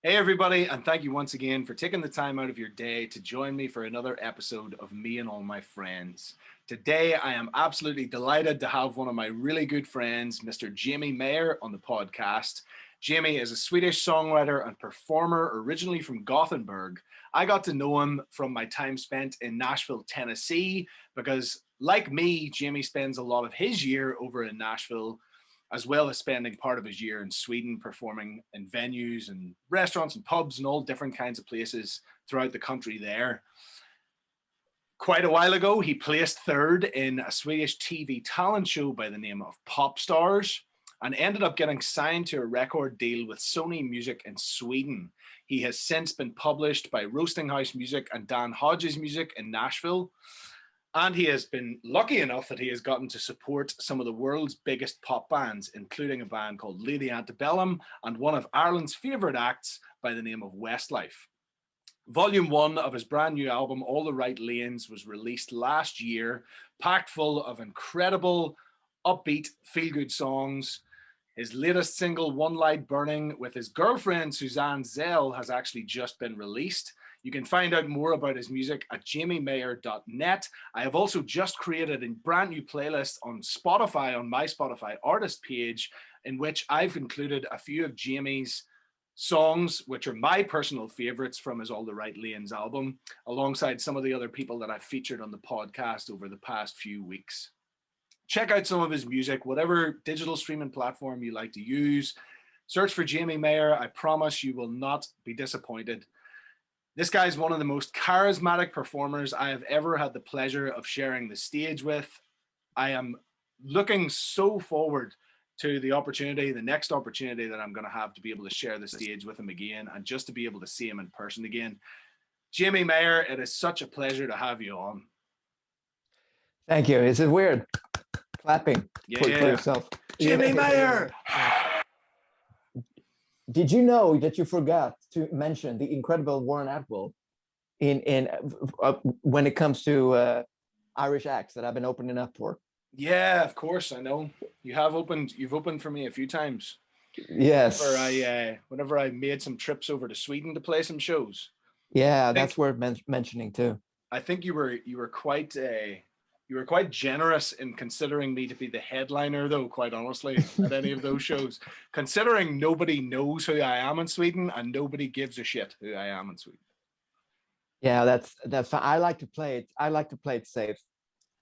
Hey, everybody, and thank you once again for taking the time out of your day to join me for another episode of Me and All My Friends. Today, I am absolutely delighted to have one of my really good friends, Mr. Jamie Meyer, on the podcast. Jamie is a Swedish songwriter and performer originally from Gothenburg. I got to know him from my time spent in Nashville, Tennessee, because, like me, Jamie spends a lot of his year over in Nashville, as well as spending part of his year in Sweden performing in venues and restaurants and pubs and all different kinds of places throughout the country there. Quite a while ago, he placed third in a Swedish TV talent show by the name of Pop Stars and ended up getting signed to a record deal with Sony Music in Sweden. He has since been published by Roasting House Music and Dan Hodges Music in Nashville. And he has been lucky enough that he has gotten to support some of the world's biggest pop bands, including a band called Lady Antebellum and one of Ireland's favourite acts by the name of Westlife. Volume 1 of his brand new album, All the Right Lanes, was released last year, packed full of incredible, upbeat, feel-good songs. His latest single, One Light Burning, with his girlfriend Suzanne Zell, has actually just been released. You can find out more about his music at jamiemeyer.net. I have also just created a brand new playlist on Spotify, on my Spotify artist page, in which I've included a few of Jamie's songs, which are my personal favorites from his All the Right Lanes album, alongside some of the other people that I've featured on the podcast over the past few weeks. Check out some of his music, whatever digital streaming platform you like to use. Search for Jamie Meyer. I promise you will not be disappointed. This guy is one of the most charismatic performers I have ever had the pleasure of sharing the stage with. I am looking so forward to the next opportunity that I'm going to have to be able to share the stage with him again and just to be able to see him in person again. Jamie Meyer, it is such a pleasure to have you on. Thank you. Is it weird? Clapping for yourself. Jamie Meyer! Did you know that you forgot to mention the incredible Warren Atwell in when it comes to Irish acts that I've been opening up for? Yeah, of course. I know you've opened for me a few times. Yes. Whenever I made some trips over to Sweden to play some shows. Yeah, that's worth mentioning too. I think you were quite generous in considering me to be the headliner, though, quite honestly, at any of those shows, considering nobody knows who I am in Sweden and nobody gives a shit who I am in Sweden. Yeah, that's fine. I like to play it safe,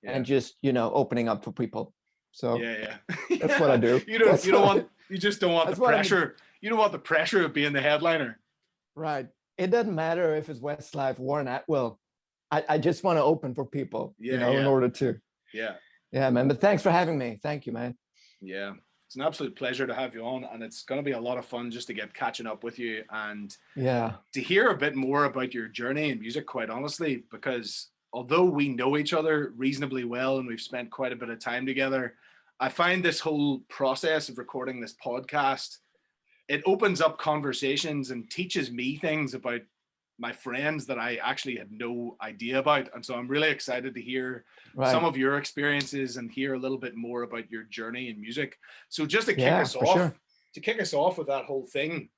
and just, opening up for people. So that's what I do. You just don't want the pressure. You don't want the pressure of being the headliner. Right. It doesn't matter if it's Westlife, Warren Atwell. I just want to open for people, in order to. Yeah, man. But thanks for having me. Thank you, man. Yeah, it's an absolute pleasure to have you on, and it's going to be a lot of fun just to get catching up with you and to hear a bit more about your journey in music, quite honestly, because although we know each other reasonably well and we've spent quite a bit of time together, I find this whole process of recording this podcast, it opens up conversations and teaches me things about my friends that I actually had no idea about. And so I'm really excited to hear some of your experiences and hear a little bit more about your journey in music. So just to kick us off with that whole thing,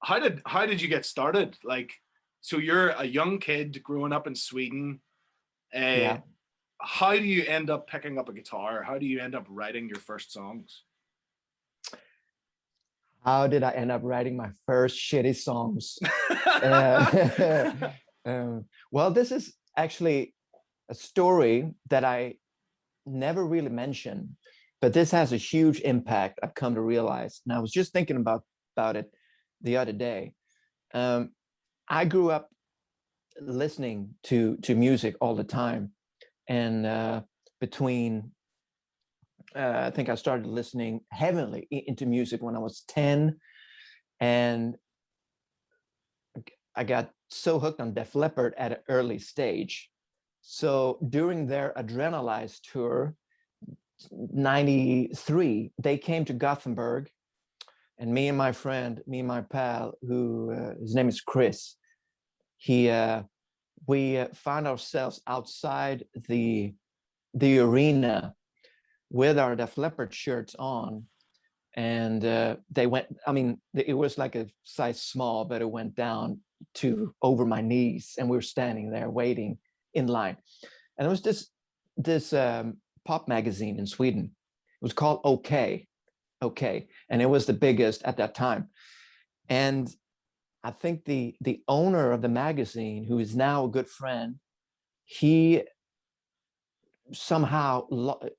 how did you get started? Like, so you're a young kid growing up in Sweden. How do you end up picking up a guitar? How do you end up writing your first songs? How did I end up writing my first shitty songs? Well, this is actually a story that I never really mentioned, but this has a huge impact, I've come to realize. And I was just thinking about it the other day. I grew up listening to music all the time. And between I think I started listening heavily into music when I was 10, and I got so hooked on Def Leppard at an early stage. So during their Adrenalize tour, 93, they came to Gothenburg, and me and my pal, who his name is Chris, we found ourselves outside the arena with our Def Leppard shirts on, and they went. I mean, it was like a size small, but it went down to over my knees, and we were standing there waiting in line. And it was this pop magazine in Sweden. It was called OK, and it was the biggest at that time. And I think the owner of the magazine, who is now a good friend, he somehow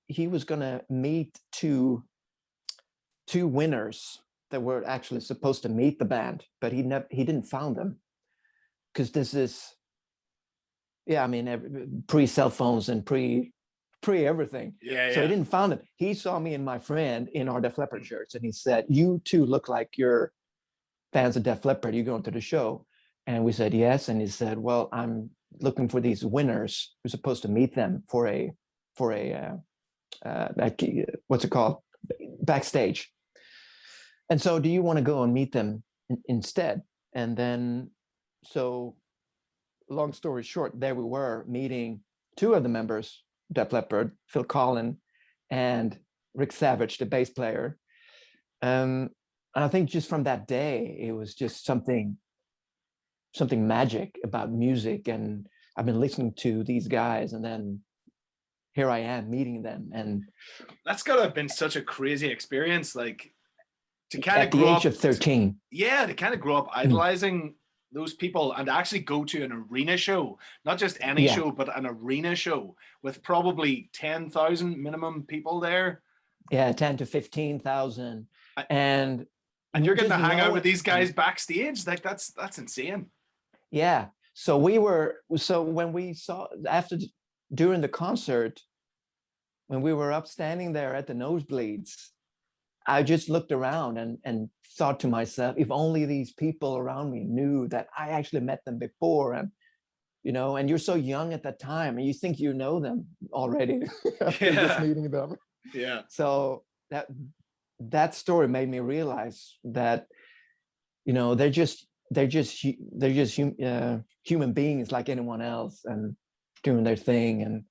he was going to meet two winners that were actually supposed to meet the band, but he didn't found them, because this is, yeah, I mean, pre-cell phones and pre everything. Yeah, so he didn't found them. He saw me and my friend in our Def Leppard shirts, and he said, "You two look like you're fans of Def Leppard. You going to the show?" And we said yes. And he said, "Well, I'm looking for these winners. We're supposed to meet them for a what's it called, backstage. And so, do you want to go and meet them instead?" And then, so long story short, there we were meeting two of the members, Def Leppard, Phil Collen and Rick Savage, the bass player. And I think just from that day, it was just something magic about music. And I've been listening to these guys, and then here I am meeting them. And that's gotta have been such a crazy experience, like, to kind at of the grow age up, of 13. to kind of grow up idolizing those people, and actually go to an arena show, not just any show, but an arena show with probably 10,000 minimum people there. Yeah, 10 to 15,000. And you're getting to hang out with these guys backstage. Like, that's insane. Yeah. So when we saw during the concert, when we were up standing there at the nosebleeds, I just looked around and thought to myself, if only these people around me knew that I actually met them before. And, and you're so young at that time, and you think you know them already after just meeting them. Yeah. So that story made me realize that, they're just human beings like anyone else, and doing their thing. And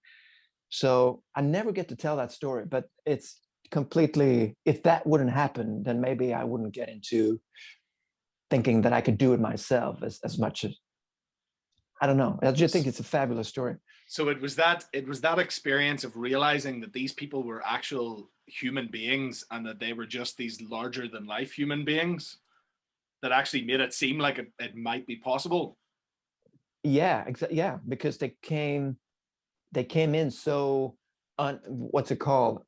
so I never get to tell that story, but it's completely, if that wouldn't happen, then maybe I wouldn't get into thinking that I could do it myself as much as, I don't know. I just think it's a fabulous story. So it was that experience of realizing that these people were actual human beings, and that they were just these larger than life human beings, that actually made it seem like it might be possible. Yeah, exactly. Yeah, because they came in so what's it called?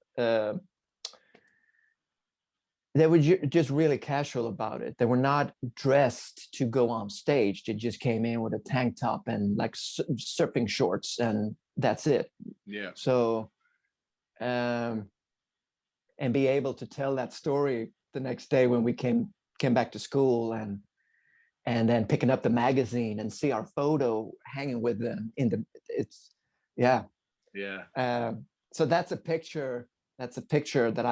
They were just really casual about it. They were not dressed to go on stage. They just came in with a tank top and like surfing shorts, and that's it. Yeah. So, and be able to tell that story the next day when we came back to school, and then picking up the magazine and see our photo hanging with them yeah. So that's a picture that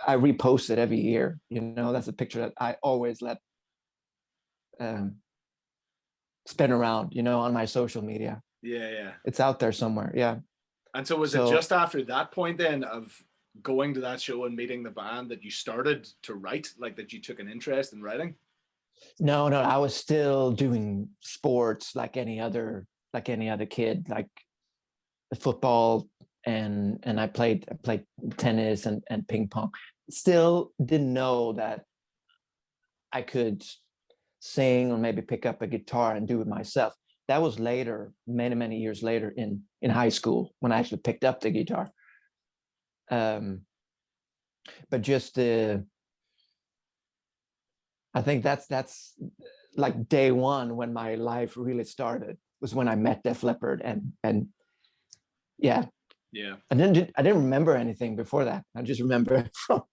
I repost it every year. That's a picture that I always let spin around, on my social media. Yeah. It's out there somewhere. Yeah. And so was it just after that point then of going to that show and meeting the band that you started to write, like that you took an interest in writing? No, I was still doing sports like any other kid, like football, and I played tennis and ping pong. Still didn't know that I could sing or maybe pick up a guitar and do it myself. That was later, many years later in high school, when I actually picked up the guitar. But just I think that's like day one when my life really started, was when I met Def Leppard, and yeah. I didn't remember anything before that. I just remember from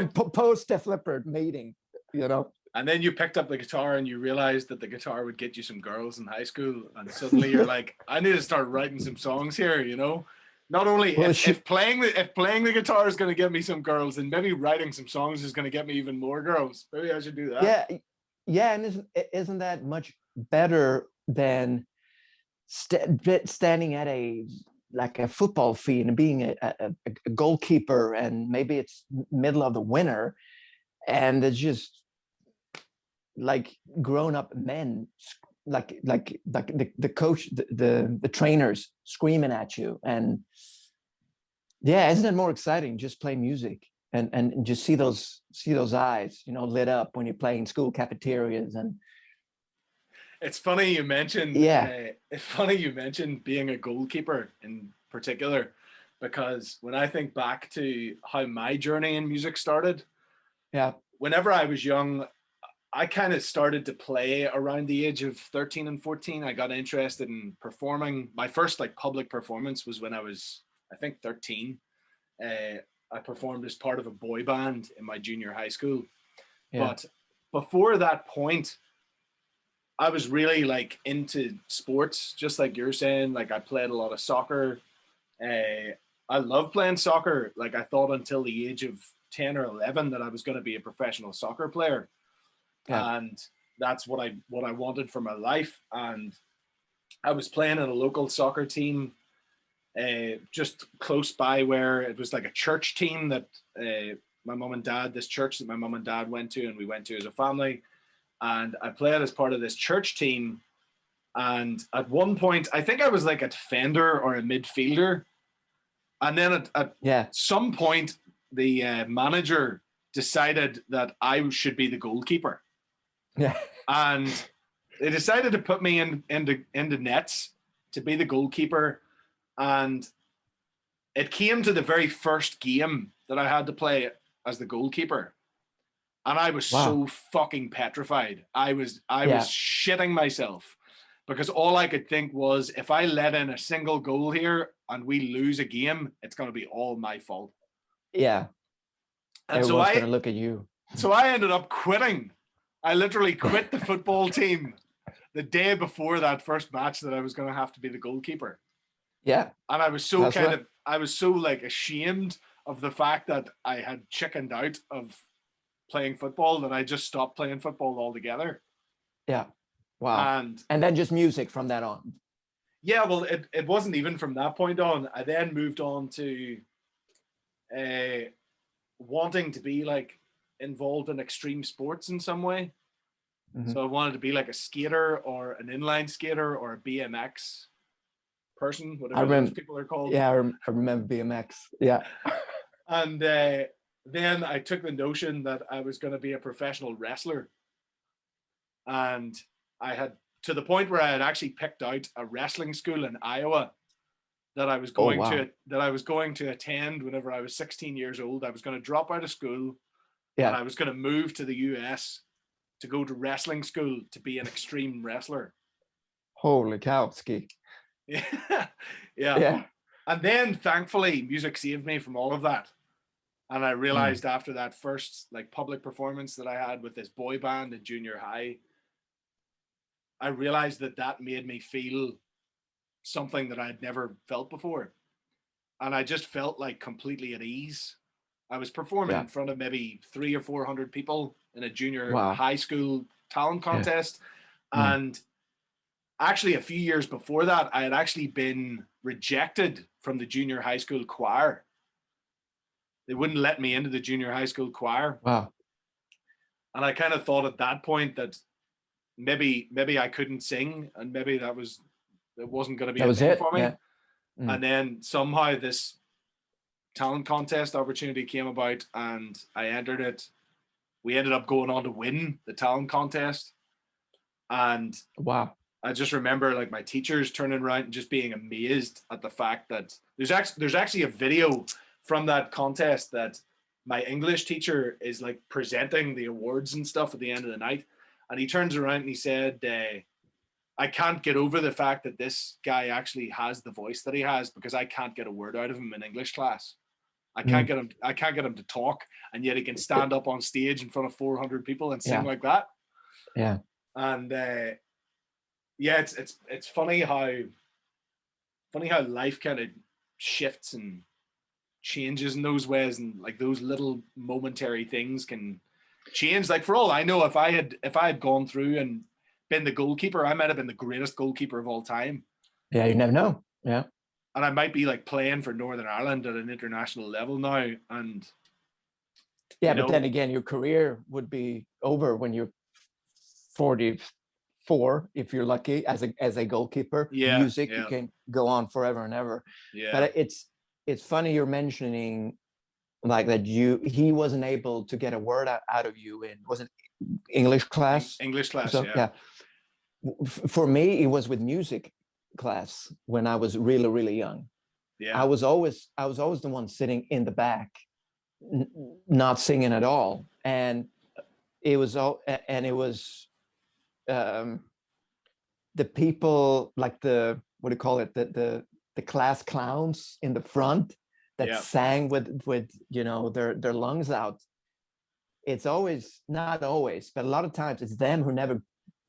post Def Leppard meeting, And then you picked up the guitar and you realized that the guitar would get you some girls in high school, and suddenly you're like, I need to start writing some songs here. Not only if playing the guitar is going to get me some girls, and maybe writing some songs is going to get me even more girls. Maybe I should do that. Yeah, and isn't that much better than standing at a like a football field and being a goalkeeper, and maybe it's middle of the winter, and it's just like grown up men, like the coach, the trainers screaming at you. And yeah, isn't it more exciting just play music and just see those eyes, you know, lit up when you're playing school cafeterias? And It's funny you mentioned being a goalkeeper in particular, because when I think back to how my journey in music started, yeah, whenever I was young, I kind of started to play around the age of 13 and 14. I got interested in performing. My first like public performance was when I was, I think, 13. I performed as part of a boy band in my junior high school. yeah. But before that point, I was really like into sports, just like you're saying. Like I played a lot of soccer. I love playing soccer. Like I thought until the age of 10 or 11 that I was going to be a professional soccer player. Yeah. And that's what I wanted for my life. And I was playing in a local soccer team just close by, where it was like a church team that my mom and dad, this church that my mom and dad went to and we went to as a family. And I played as part of this church team. And at one point, I think I was like a defender or a midfielder. And then at some point, the manager decided that I should be the goalkeeper. Yeah. And they decided to put me into nets to be the goalkeeper. And it came to the very first game that I had to play as the goalkeeper. And I was so fucking petrified. I was shitting myself, because all I could think was, if I let in a single goal here and we lose a game, it's going to be all my fault. Yeah. And everyone's going to look at you. So I ended up quitting. I literally quit the football team the day before that first match that I was going to have to be the goalkeeper. Yeah. And I was so I was so like ashamed of the fact that I had chickened out of playing football that I just stopped playing football altogether. Yeah. Wow. And then just music from that on. Yeah, well, it wasn't even from that point on. I then moved on to wanting to be like involved in extreme sports in some way. Mm-hmm. So I wanted to be like a skater or an inline skater or a BMX person, whatever those people are called. Yeah, I remember BMX. Yeah. And then I took the notion that I was going to be a professional wrestler. And I had, to the point where I had actually picked out a wrestling school in Iowa that I was going to attend whenever I was 16 years old. I was going to drop out of school, and I was going to move to the US to go to wrestling school to be an extreme wrestler. Holy cow, ski. Yeah. And then thankfully music saved me from all of that. And I realized after that first like public performance that I had with this boy band in junior high, I realized that made me feel something that I'd never felt before. And I just felt like completely at ease. I was performing in front of maybe 300 or 400 people in a junior high school talent contest. Yeah. And actually a few years before that, I had actually been rejected from the junior high school choir. They wouldn't let me into the junior high school choir. Wow. And I kind of thought at that point that maybe I couldn't sing, and maybe it wasn't going to be a thing for me. Yeah. And then somehow this talent contest opportunity came about and I entered it. We ended up going on to win the talent contest. And I just remember like my teachers turning around and just being amazed at the fact that there's actually a video from that contest that my English teacher is like presenting the awards and stuff at the end of the night. And he turns around and he said, I can't get over the fact that this guy actually has the voice that he has, because I can't get a word out of him in English class. I can't get him to talk, and yet he can stand up on stage in front of 400 people and sing like that. Yeah. And it's funny how life kind of shifts and changes in those ways, and like those little momentary things can change. Like for all I know, if I had gone through and been the goalkeeper, I might have been the greatest goalkeeper of all time. Yeah, you never know. Yeah. and I might be like playing for Northern Ireland at an international level now, and Yeah, you but know, then again, your career would be over when you're 44, if you're lucky, as a goalkeeper. yeah, Music, you yeah, can go on forever and ever. yeah, But it's funny you're mentioning like that he wasn't able to get a word out of you in, was it English class? English class, So yeah, yeah, for me it was with music class when I was really, really young. yeah, I was always the one sitting in the back, not singing at all, and it was um, the people, like the, what do you call it, the class clowns in the front that yeah, sang with their lungs out. It's always, not always, but a lot of times it's them who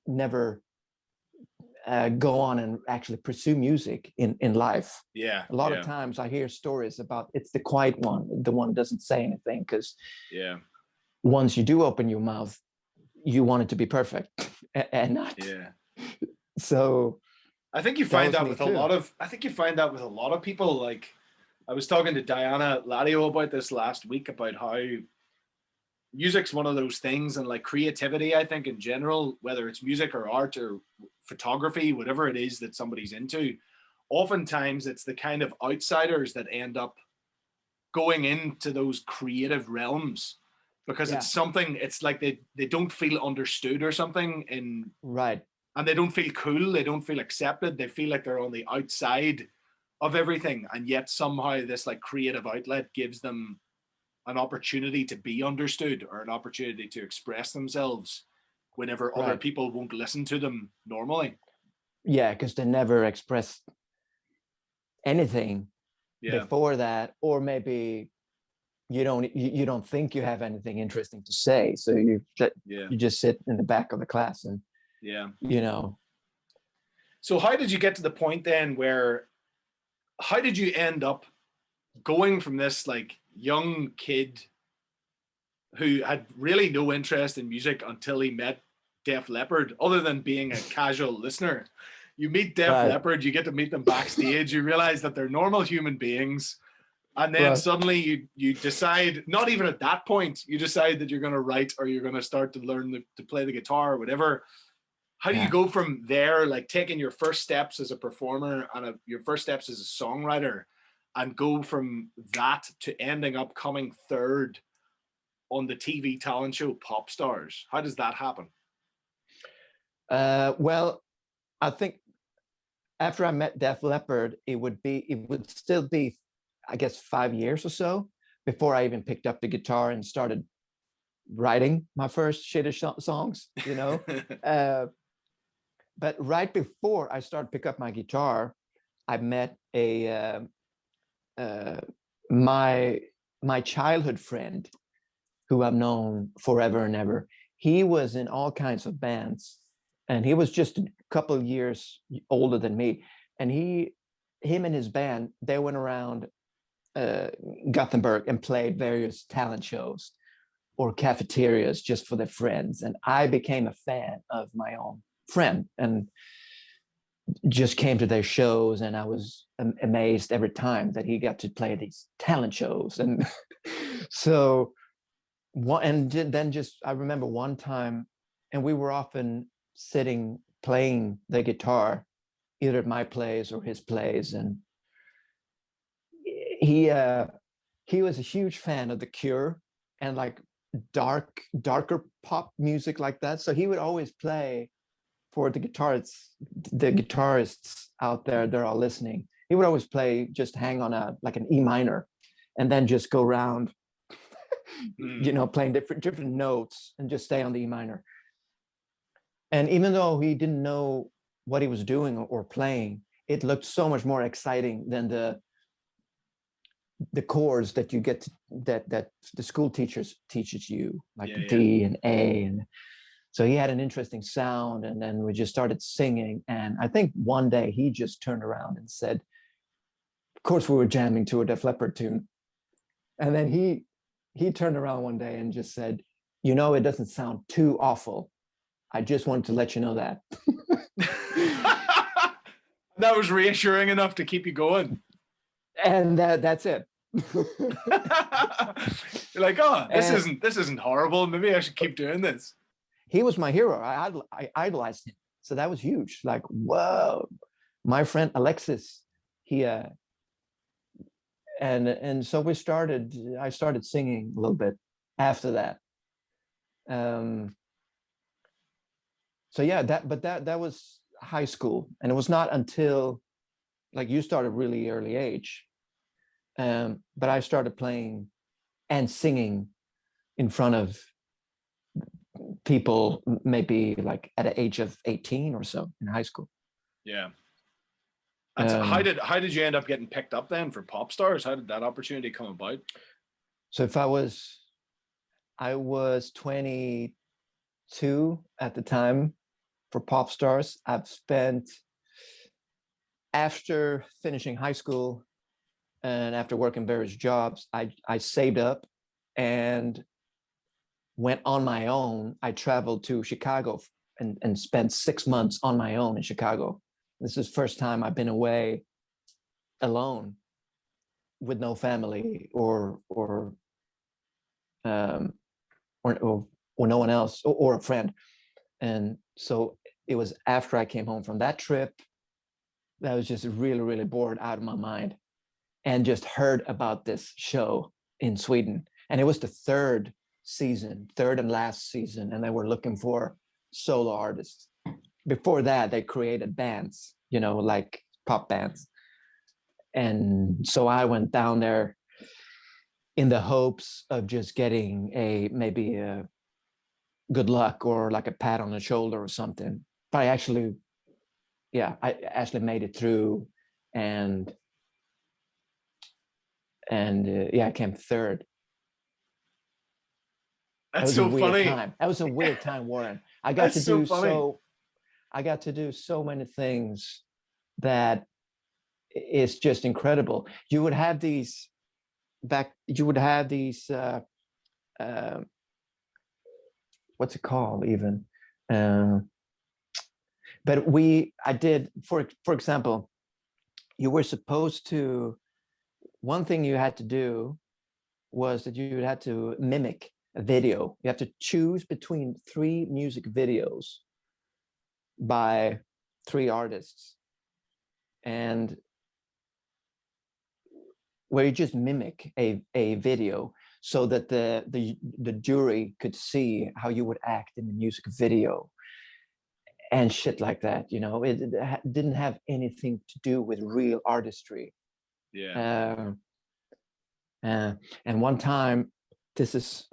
never go on and actually pursue music in life. yeah, A lot of yeah, times I hear stories about it's the quiet one, the one who doesn't say anything, because yeah, once you do open your mouth, you want it to be perfect and not. yeah. So I think you that find was that me with a too. lot of. I think you find that with a lot of people. Like I was talking to Diana Ladio about this last week about how music's one of those things, and like creativity, I think in general, whether it's music or art or photography, whatever it is that somebody's into, oftentimes it's the kind of outsiders that end up going into those creative realms because Yeah, it's something, it's like they don't feel understood or something in, right. and they don't feel cool, they don't feel accepted, they feel like they're on the outside of everything, and yet somehow this like creative outlet gives them an opportunity to be understood or an opportunity to express themselves whenever other Right. people won't listen to them normally. Yeah, because they never expressed anything Yeah, before that, or maybe you don't think you have anything interesting to say, so yeah, you just sit in the back of the class and yeah. you know So how did you get to the point then where, how did you end up going from this like young kid who had really no interest in music until he met Def Leppard, other than being a casual listener? You meet Def right, Leppard, you get to meet them backstage, you realize that they're normal human beings, and then right, suddenly you decide, not even at that point, you decide that you're going to write or you're going to start to learn to play the guitar or whatever. How do you yeah. go from there, like taking your first steps as a performer and your first steps as a songwriter, and go from that to ending up coming third on the TV talent show Pop Stars? How does that happen? Well, I think after I met Def Leppard, it would still be, I guess, 5 years or so before I even picked up the guitar and started writing my first shitty songs. Uh, but right before I started pick up my guitar, I met a uh, my my childhood friend who I've known forever and ever. He was in all kinds of bands, and he was just a couple of years older than me. And him and his band, they went around uh, Gothenburg and played various talent shows or cafeterias just for their friends. And I became a fan of my own friend and just came to their shows. And I was amazed every time that he got to play these talent shows. And so and then just I remember one time, and we were often sitting playing the guitar either at my place or his place, and he uh he was a huge fan of The Cure and like darker pop music like that, so he would always play for the guitarists out there, they're all listening. He would always play, just hang on a like an E minor and then just go around Mm, playing different notes and just stay on the E minor. And even though he didn't know what he was doing or playing, it looked so much more exciting than the chords that you get that the school teaches you, like yeah, the yeah. D and A. And so he had an interesting sound, and then we just started singing. And I think one day he just turned around and said, of course we were jamming to a Def Leppard tune, and then he turned around one day and just said, it doesn't sound too awful. I just wanted to let you know that. That was reassuring enough to keep you going. And that's it. You're like, oh, this And isn't horrible. Maybe I should keep doing this. he was my hero. I idolized him. So that was huge. Like, whoa, my friend Alexis, he and so I started singing a little bit after that. So yeah, that was high school, and it was not until like you started really early age. But I started playing and singing in front of people maybe like at the age of 18 or so in high school. Yeah. And so how did you end up getting picked up then for Pop Stars? How did that opportunity come about? So if I was 22 at the time for Pop Stars. I've spent, after finishing high school and after working various jobs, I saved up and went on my own. I traveled to Chicago and spent 6 months on my own in Chicago. This is the first time I've been away alone with no family or no one else or a friend. And so it was after I came home from that trip that I was just really, really bored out of my mind and just heard about this show in Sweden. And it was the third and last season, and they were looking for solo artists. Before that, they created bands, like pop bands. And so I went down there in the hopes of just getting maybe a good luck or like a pat on the shoulder or something. But I actually made it through, and I came third. That's so funny. That was a weird time, Warren. I got to do so many things that is just incredible. You would have these what's it called even? But I did, for example, you were supposed to, one thing you had to do was that you had to mimic a video. You have to choose between 3 music videos by 3 artists, and where you just mimic a video so that the jury could see how you would act in the music video and shit like that. It didn't have anything to do with real artistry. Yeah. And one time, it's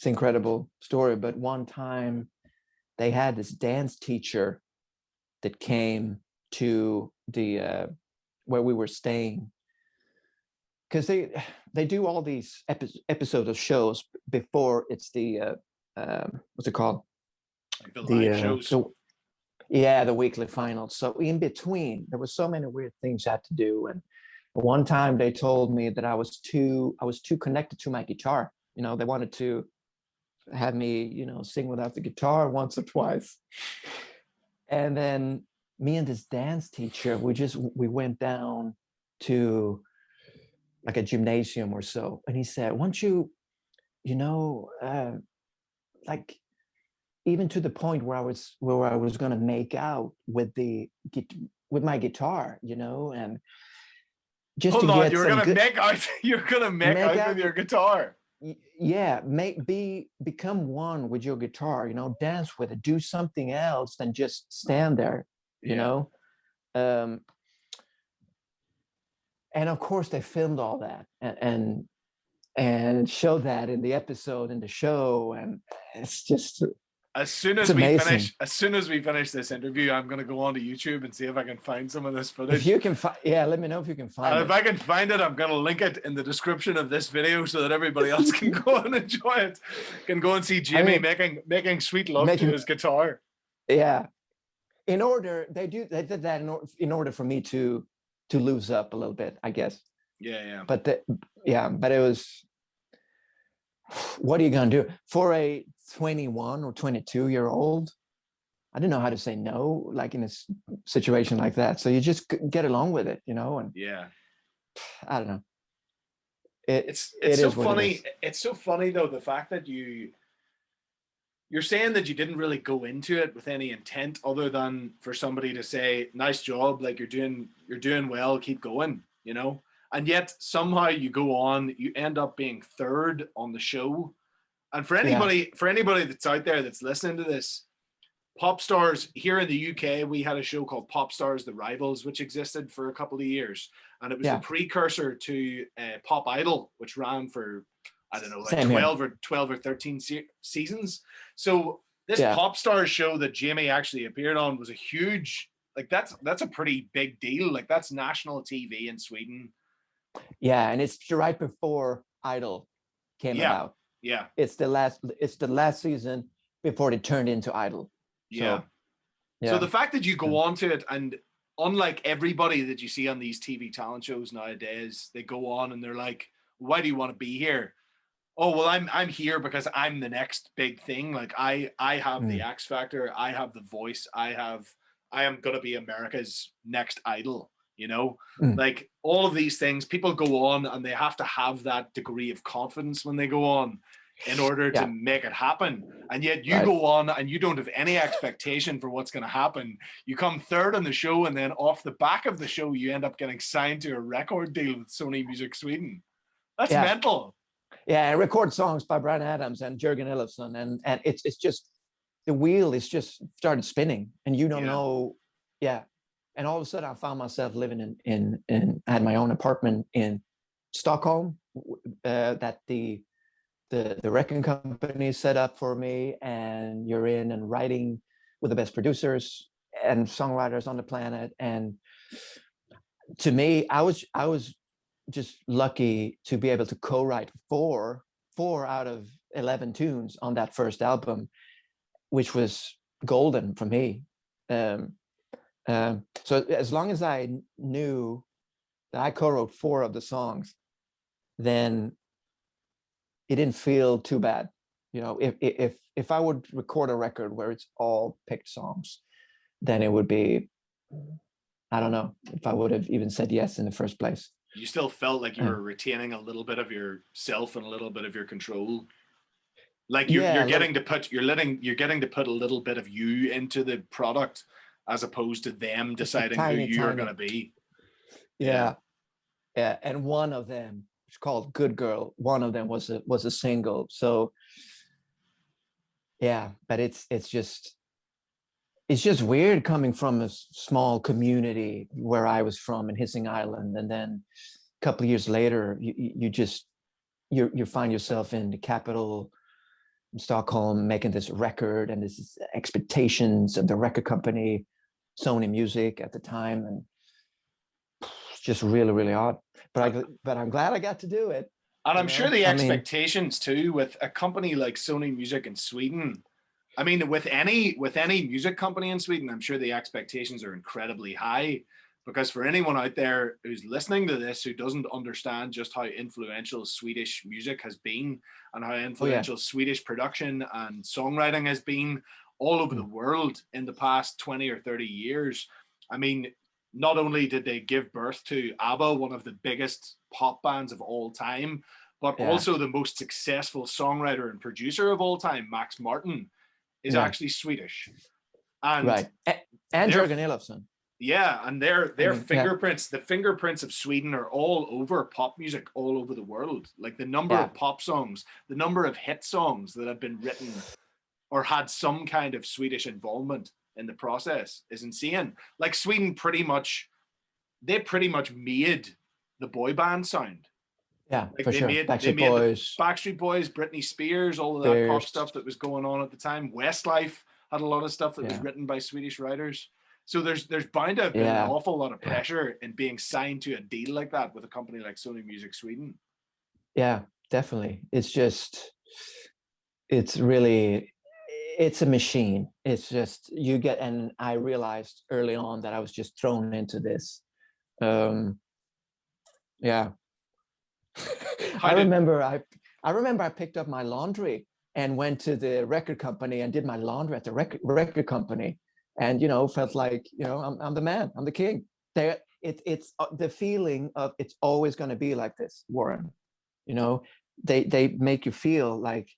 incredible story, but one time they had this dance teacher that came to the where we were staying, because they do all these episodes of shows before it's the what's it called, like the live shows. The weekly finals. So in between, there was so many weird things I had to do. And one time they told me that I was too connected to my guitar. They wanted to have me, sing without the guitar once or twice. And then me and this dance teacher, we went down to like a gymnasium or so. And he said, once you, like, even to the point where I was going to make out with my guitar, and just Hold to on, get you were going to make out. You're going to make out with your guitar. Yeah, become one with your guitar. Dance with it. Do something else than just stand there. And of course, they filmed all that and showed that in the episode in the show, and it's just. As soon as we finish this interview, I'm going to go onto YouTube and see if I can find some of this footage. If you can let me know if you can find it. If I can find it, I'm going to link it in the description of this video so that everybody else can go and enjoy it. Can go and see Jimmy making sweet love to his guitar. Yeah, they did that in order for me to lose up a little bit, I guess. Yeah. But it was. What are you going to do for a 21 or 22-year-old? I didn't know how to say no, like in a situation like that. So you just get along with it, and yeah. I don't know. It's It so is what it funny. is. It's so funny though, the fact that you're saying that you didn't really go into it with any intent other than for somebody to say, nice job, like you're doing well, keep going, you know? And yet somehow you go on, you end up being third on the show. And for Yeah, anybody that's out there that's listening to this, Pop Stars here in the UK, we had a show called Pop Stars The Rivals, which existed for a couple of years. And it was the yeah, precursor to Pop Idol, which ran for, I don't know, like same here. 12 or 13 seasons. So this Yeah, Pop Stars show that Jamie actually appeared on was a huge, like that's a pretty big deal. Like that's national TV in Sweden. yeah, and it's right before Idol came Yeah, about. yeah, It's the last season before they turned into Idol. yeah. So So yeah, the fact that you go on to it, and unlike everybody that you see on these TV talent shows nowadays, they go on and they're like, "Why do you want to be here?" Oh, well, I'm here because I'm the next big thing. Like I have the mm, X Factor, I have the voice, I am gonna be America's next idol. You know, mm, like all of these things, people go on and they have to have that degree of confidence when they go on in order to yeah, make it happen. And yet you right. go on and you don't have any expectation for what's going to happen. You come third on the show, and then off the back of the show, you end up getting signed to a record deal with Sony Music Sweden. That's Yeah, mental. yeah, and record songs by Brian Adams and Jürgen Elofsson, and it's just the wheel is just started spinning, and you don't Yeah. know, yeah. And all of a sudden, I found myself living in I had my own apartment in Stockholm, that the record company set up for me, and you're in and writing with the best producers and songwriters on the planet. And to me, I was just lucky to be able to co-write four out of 11 tunes on that first album, which was golden for me. Um, so as long as I knew that I co-wrote four of the songs, then it didn't feel too bad. You know, if I would record a record where it's all picked songs, then it would be, I don't know if I would have even said yes in the first place. You still felt like you Uh, were retaining a little bit of yourself and a little bit of your control. Like yeah, you're a little, getting to put you're getting to put a little bit of you into the product as opposed to them just a deciding who tiny, you're going to tiny, be. Yeah. yeah, yeah. And one of them, it's called Good Girl. One of them was a single. So yeah, but it's just weird coming from a small community where I was from in Hissing Island, and then a couple of years later, you just you find yourself in the capital, in Stockholm, making this record, and this is expectations of the record company, Sony Music at the time, and it's just really, really odd. But I'm glad I got to do it. And You I'm sure know, the I mean, expectations too with a company like Sony Music in Sweden. I mean, with any music company in Sweden, I'm sure the expectations are incredibly high, because for anyone out there who's listening to this who doesn't understand just how influential Swedish music has been and how oh yeah, influential Swedish production and songwriting has been all over the mm, world in the past 20 or 30 years. I mean, not only did they give birth to ABBA, one of the biggest pop bands of all time, but yeah, also the most successful songwriter and producer of all time, Max Martin, is yeah, actually Swedish. And right. And their Jürgen Elofsson. yeah, and their I their mean, yeah, fingerprints, the fingerprints of Sweden are all over pop music all over the world. Like the number yeah, of pop songs, the number of hit songs that have been written or had some kind of Swedish involvement in the process is insane. Like Sweden pretty much made the boy band sound. yeah, Like for sure. they Backstreet made the Boys, Backstreet Boys, Britney Spears, all of that pop Bears, stuff that was going on at the time. Westlife had a lot of stuff that was yeah, written by Swedish writers. So there's bound to have been an yeah, awful lot of yeah, pressure in being signed to a deal like that with a company like Sony Music Sweden. yeah, definitely. It's just, it's really, it's a machine. It's just you get, and I realized early on that I was just thrown into this. Um, yeah, How I did remember I remember I picked up my laundry and went to the record company and did my laundry at the record company, and felt like I'm the man, I'm the king. it's the feeling of it's always going to be like this, Warren. You know, they make you feel like,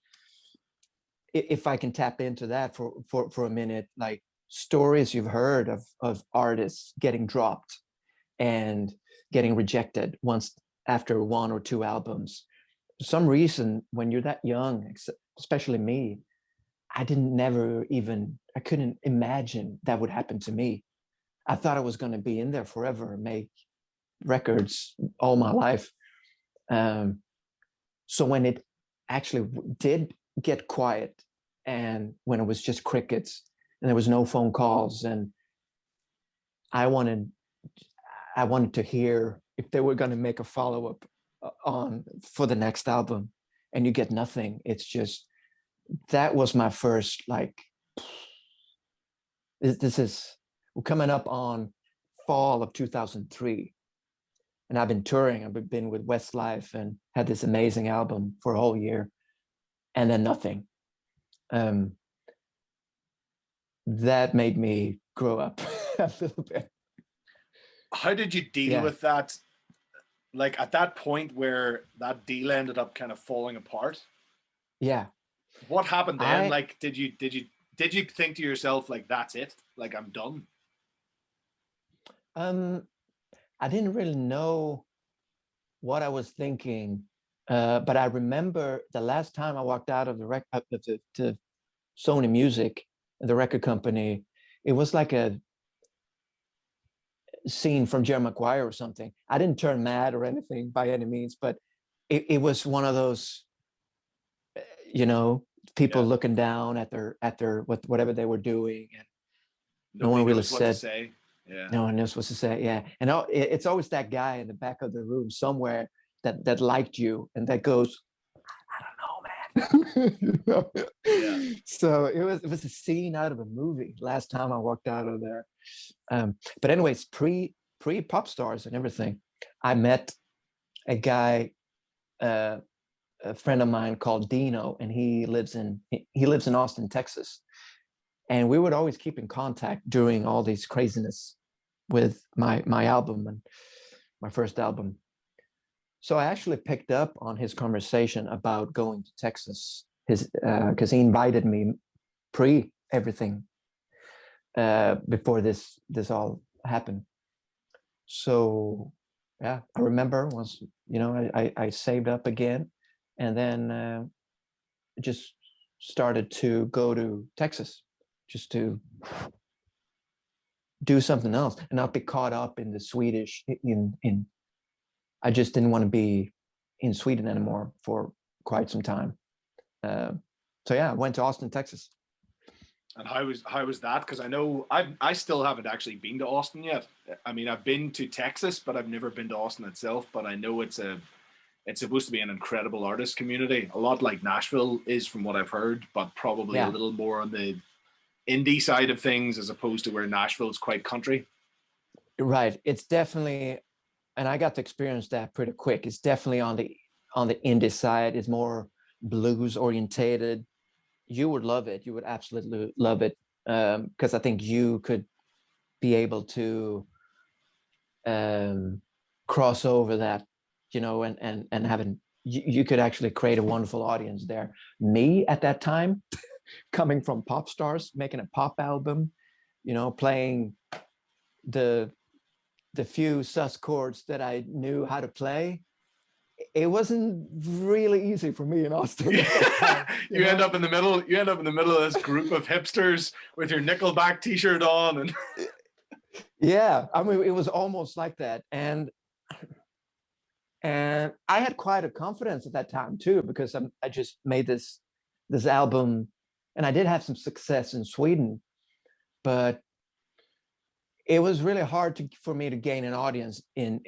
if I can tap into that for a minute, like stories you've heard of artists getting dropped and getting rejected once after one or two albums. For some reason, when you're that young, especially me, I couldn't imagine that would happen to me. I thought I was going to be in there forever, make records all my life. So when it actually did get quiet, and when it was just crickets and there was no phone calls, and I wanted to hear if they were going to make a follow-up on for the next album, and you get nothing. It's just, that was my first, like, we're coming up on fall of 2003, and I've been touring. I've been with Westlife and had this amazing album for a whole year, and then nothing. That made me grow up a little bit. How did you deal with that? Like at that point where that deal ended up kind of falling apart? Yeah. What happened then? Like, did you think to yourself, like, that's it? Like, I'm done? I didn't really know what I was thinking, but I remember the last time I walked out of the Sony Music, the record company, it was like a scene from Jerry Maguire or something. I didn't turn mad or anything by any means, but it was one of those, people looking down at their whatever they were doing, and no one really said. Yeah. No one knows what to say. Yeah, and it's always that guy in the back of the room somewhere that liked you, and that goes, I don't know, man. Yeah. So it was a scene out of a movie. Last time I walked out of there. But anyways, pre Pop Stars and everything, I met a guy, a friend of mine called Dino, and he lives in Austin, Texas, and we would always keep in contact during all these craziness with my album and my first album. So I actually picked up on his conversation about going to Texas, because he invited me pre everything, before this all happened. So yeah, I remember once, I saved up again, and then just started to go to Texas just to do something else and not be caught up in the Swedish. I just didn't want to be in Sweden anymore for quite some time. So yeah, I went to Austin, Texas. And how was that? Because I know I still haven't actually been to Austin yet. I mean, I've been to Texas, but I've never been to Austin itself. But I know it's supposed to be an incredible artist community, a lot like Nashville is, from what I've heard, but probably a little more on the indie side of things, as opposed to where Nashville is quite country. Right. It's definitely, and I got to experience that pretty quick. It's definitely on the indie side. It's more blues orientated. You would love it. You would absolutely love it, because I think you could be able to cross over that, and having you could actually create a wonderful audience there. Me at that time, coming from Pop Stars, making a pop album, playing the few sus chords that I knew how to play, it wasn't really easy for me in Austin. You end up in the middle. You end up in the middle of this group of hipsters with your Nickelback T-shirt on, and yeah, I mean, it was almost like that, and I had quite a confidence at that time too, because I just made this album, and I did have some success in Sweden, but it was really hard for me to gain an audience in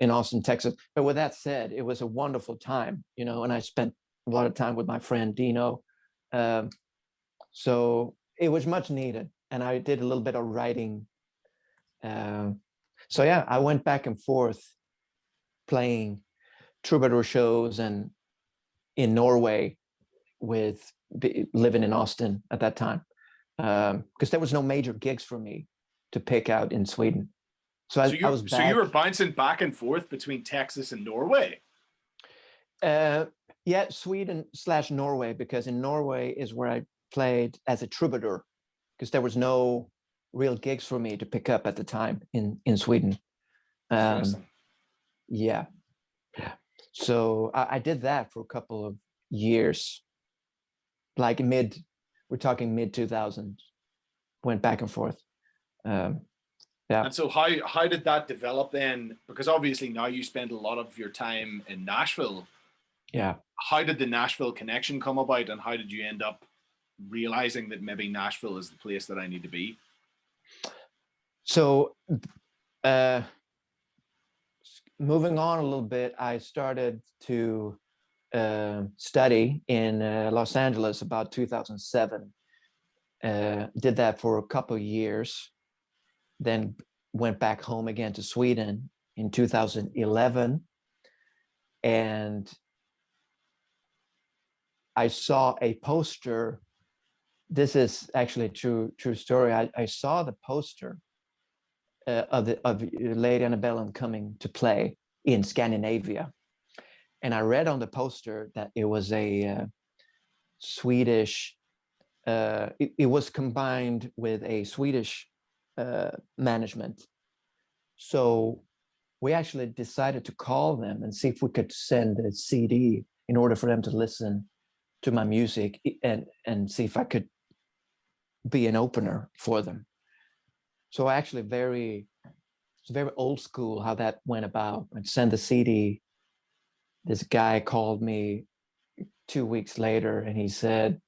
Austin, Texas. But with that said, it was a wonderful time, and I spent a lot of time with my friend Dino. So it was much needed. And I did a little bit of writing. So yeah, I went back and forth playing troubadour shows and in Norway with living in Austin at that time. Because there was no major gigs for me to pick out in Sweden. So I was So you back. were bouncing back and forth between Texas and Norway. Yeah, Sweden/Norway, because in Norway is where I played as a troubadour, because there was no real gigs for me to pick up at the time in Sweden. Interesting. Yeah. So I did that for a couple of years, like we're talking mid 2000s, went back and forth. Yeah. And so how did that develop then? Because obviously now you spend a lot of your time in Nashville. Yeah. How did the Nashville connection come about, and how did you end up realizing that maybe Nashville is the place that I need to be? So moving on a little bit, I started to study in Los Angeles about 2007. Did that for a couple of years, then went back home again to Sweden in 2011, and I saw a poster. This is actually a true story. I saw the poster of Lady Antebellum coming to play in Scandinavia, and I read on the poster that it was a Swedish. It was combined with a Swedish management. So we actually decided to call them and see if we could send a CD in order for them to listen to my music and see if I could be an opener for them. So actually it's very old school how that went about. I'd send the CD. This guy called me 2 weeks later and he said,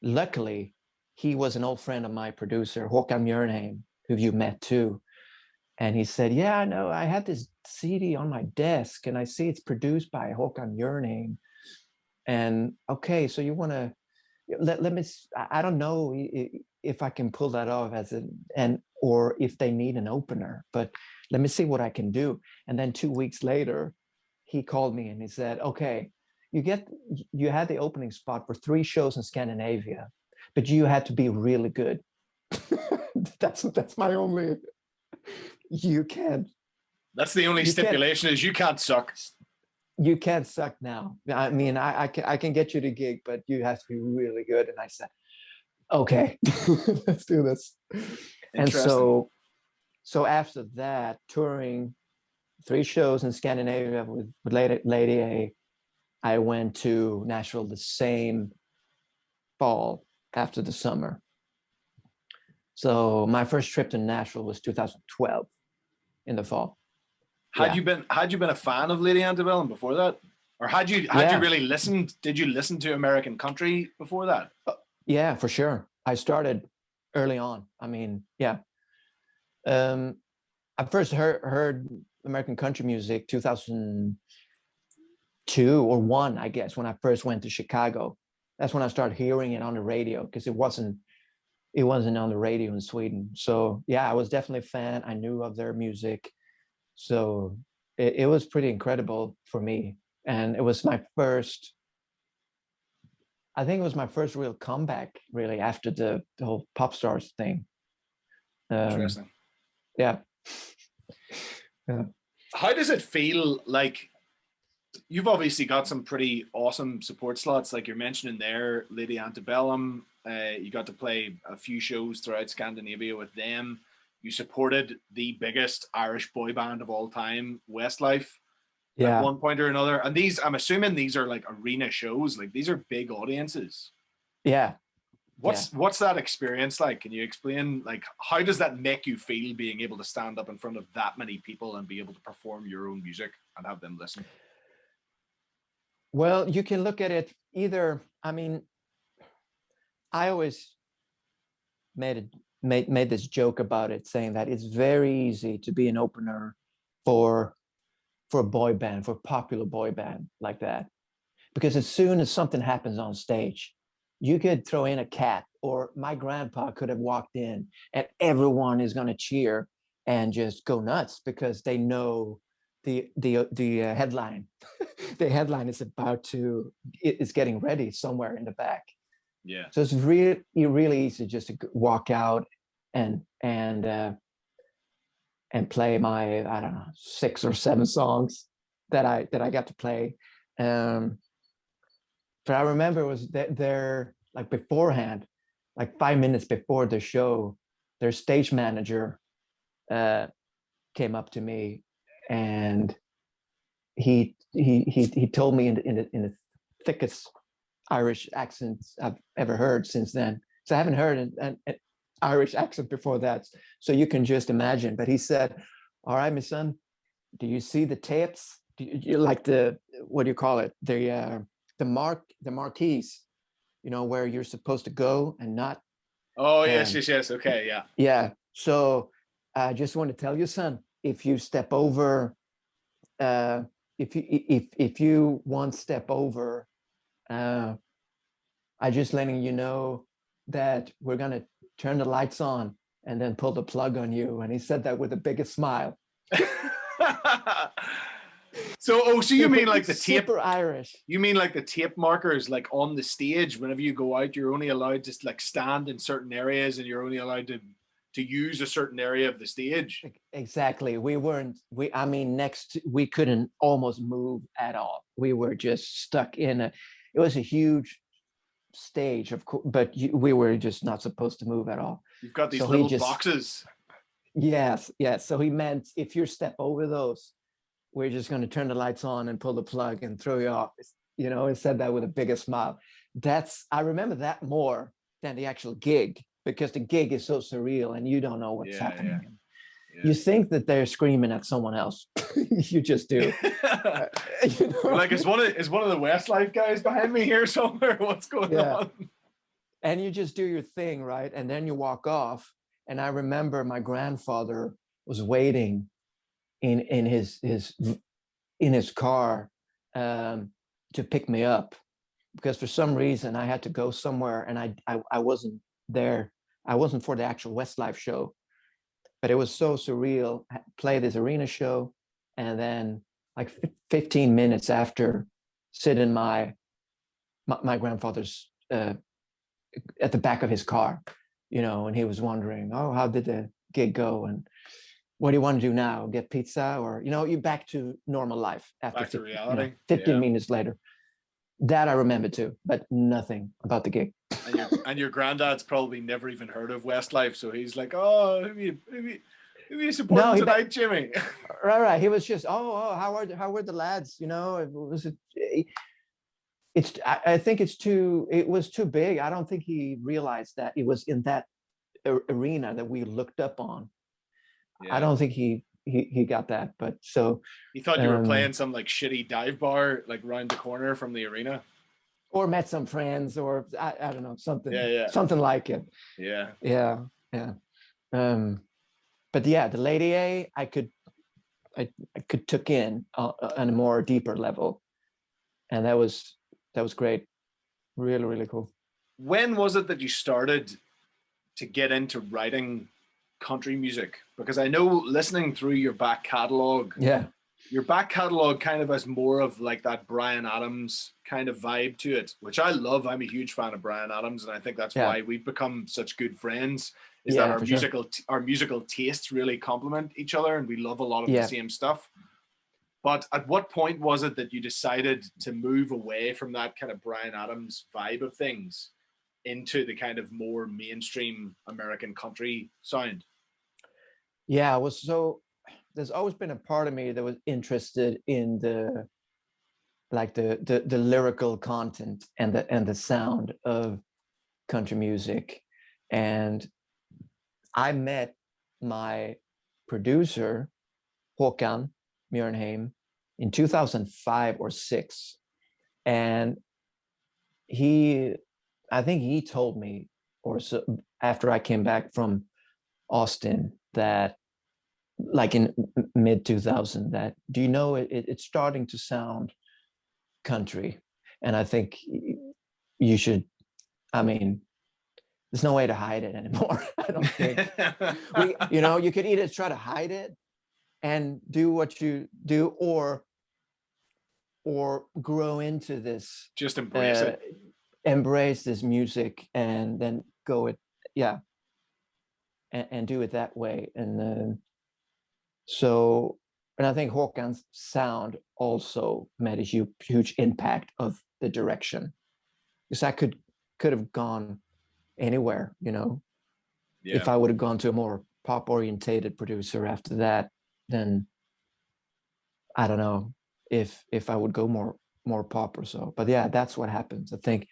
luckily, he was an old friend of my producer, Håkan Mjörnheim, who you met too. And he said, yeah, I know, I had this CD on my desk and I see it's produced by Håkan Mjörnheim. And okay, so you want to, let me, I don't know if I can pull that off or if they need an opener, but let me see what I can do. And then 2 weeks later, he called me and he said, okay, you had the opening spot for 3 shows in Scandinavia, but you had to be really good. That's my only, you can't. That's the only stipulation is you can't suck. You can't suck now. I mean, I can get you the gig, but you have to be really good. And I said, okay, let's do this. And so after that, touring 3 shows in Scandinavia with Lady A, I went to Nashville the same fall after the summer. So my first trip to Nashville was 2012 in the fall. Had you been a fan of Lady Antebellum before that, or had you really listened? Did you listen to American country before that? Yeah, for sure. I started early on. I mean, yeah. I first heard American country music 2002 or 1, I guess, when I first went to Chicago. That's when I started hearing it on the radio, because it wasn't on the radio in Sweden. So yeah, I was definitely a fan. I knew of their music. So it was pretty incredible for me. And it was my first, I think it was my first real comeback, really, after the whole pop stars thing. Interesting. Yeah. How does it feel? Like, you've obviously got some pretty awesome support slots, like you're mentioning there, Lady Antebellum. You got to play a few shows throughout Scandinavia with them. You supported the biggest Irish boy band of all time, Westlife, at one point or another. And these, I'm assuming these are like arena shows. Like, these are big audiences. Yeah. What's that experience like? Can you explain, like, how does that make you feel, being able to stand up in front of that many people and be able to perform your own music and have them listen? Well, you can look at it either. I mean, I always made this joke about it, saying that it's very easy to be an opener for a boy band, for a popular boy band like that, because as soon as something happens on stage, you could throw in a cat, or my grandpa could have walked in, and everyone is going to cheer and just go nuts because they know the headline. The headline is getting ready somewhere in the back. Yeah. So it's really easy just to walk out and and play my, I don't know, 6 or 7 songs that I got to play. But I remember it was there like beforehand, like 5 minutes before the show, their stage manager came up to me, and he told me in the thickest Irish accent I've ever heard since then. So I haven't heard an Irish accent before that. So you can just imagine. But he said, "All right, my son, do you see the tapes? Do you like the, what do you call it? The marquees, where you're supposed to go and not." Oh, yes. Okay, yeah. Yeah. So I just want to tell you, son, if you step over, if you one step over, I just letting you know that we're gonna turn the lights on and then pull the plug on you. And he said that with the biggest smile. So you mean like the tape? Super Irish. You mean like the tape markers, like on the stage, whenever you go out, you're only allowed to like stand in certain areas, and you're only allowed to use a certain area of the stage. Exactly. We couldn't almost move at all. We were just stuck it was a huge stage, of course, but we were just not supposed to move at all. You've got these little boxes. Yes. So he meant if you step over those, we're just going to turn the lights on and pull the plug and throw you off. He said that with the biggest smile. I remember that more than the actual gig, because the gig is so surreal and you don't know what's happening. Yeah. You think that they're screaming at someone else. You just do. Like, is one of the Westlife guys behind me here somewhere? What's going on? And you just do your thing, right? And then you walk off. And I remember my grandfather was waiting in his car to pick me up, because for some reason I had to go somewhere, and I wasn't there. I wasn't for the actual Westlife show, but it was so surreal. I play this arena show, and then like 15 minutes after, sit in my grandfather's at the back of his car, and he was wondering, oh, how did the gig go, and what do you want to do now? Get pizza, or you're back to normal life after back to reality. 15 minutes later. That I remember too, but nothing about the gig. And your granddad's probably never even heard of Westlife, so he's like, "Oh, who you supporting tonight, Jimmy?" Right. He was just, how were the lads? I think it was too big. I don't think he realized that it was in that arena that we looked up on. Yeah. I don't think he got that, but so he thought you were playing some like shitty dive bar like round the corner from the arena, or met some friends, or I don't know, something something like it. Yeah. But yeah, the Lady A I could took in on a more deeper level, and that was great. Really, really cool. When was it that you started to get into writing country music? Because I know, listening through your back catalog, your back catalog kind of has more of like that Bryan Adams kind of vibe to it, which I love. I'm a huge fan of Bryan Adams, and I think that's why we've become such good friends, is that our musical tastes really complement each other, and we love a lot of the same stuff. But at what point was it that you decided to move away from that kind of Bryan Adams vibe of things into the kind of more mainstream American country sound? Yeah, there's always been a part of me that was interested in the lyrical content and the sound of country music. And I met my producer, Håkan Mjörnheim, in 2005 or 6. And I think he told me, or so, after I came back from Austin, that like in mid 2000, that, do you know, it's starting to sound country. And I think you should, there's no way to hide it anymore. I don't think. You could either try to hide it and do what you do, or grow into this. Just embrace it. Embrace this music and then go and do it that way. And So, and I think Håkan's sound also made a huge impact of the direction, because I could have gone anywhere, you know. Yeah. If I would have gone to a more pop orientated producer after that, then I don't know if I would go more pop or so. But yeah, that's what happens. I think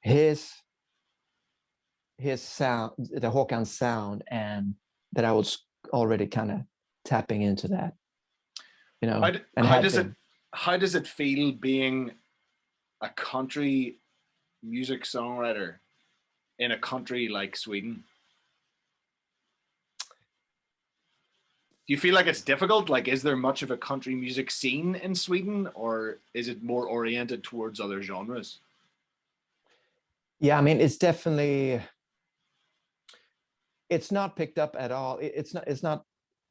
his sound, the Håkan sound, and that I was already kind of tapping into that, you know, and How had does it been. how does it feel being a country music songwriter in a country like Sweden? Do you feel like it's difficult? Like, is there much of a country music scene in Sweden, or is it more oriented towards other genres? Yeah, I mean, it's definitely, it's not picked up at all. It's not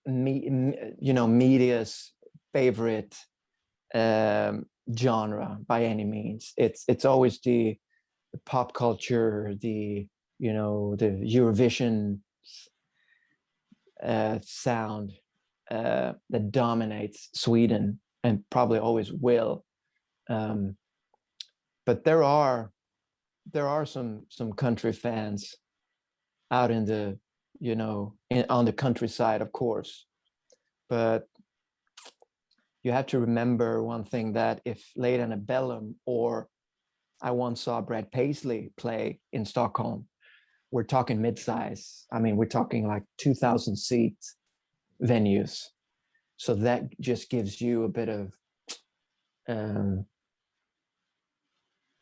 you know, media's favorite genre by any means. It's always the pop culture, the, you know, the Eurovision sound that dominates Sweden and probably always will. Um, but there are some country fans out in the, you know, on the countryside, of course. But you have to remember one thing, that if Late Antebellum, or I once saw Brad Paisley play in Stockholm, we're talking mid-size. I mean, we're talking like 2,000 seat venues. So that just gives you a bit of, um,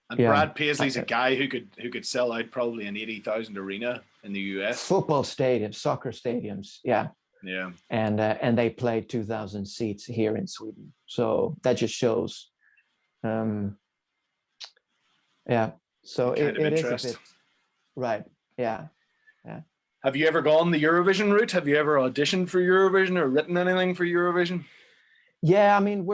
And yeah, Brad Paisley's a guy who could sell out probably an 80,000 arena in the US. football stadiums, soccer stadiums, yeah. Yeah. And they play 2,000 seats here in Sweden. So that just shows, yeah. So it is a bit, right. Yeah. Yeah. Have you ever gone the Eurovision route? Have you ever auditioned for Eurovision or written anything for Eurovision? Yeah, I mean,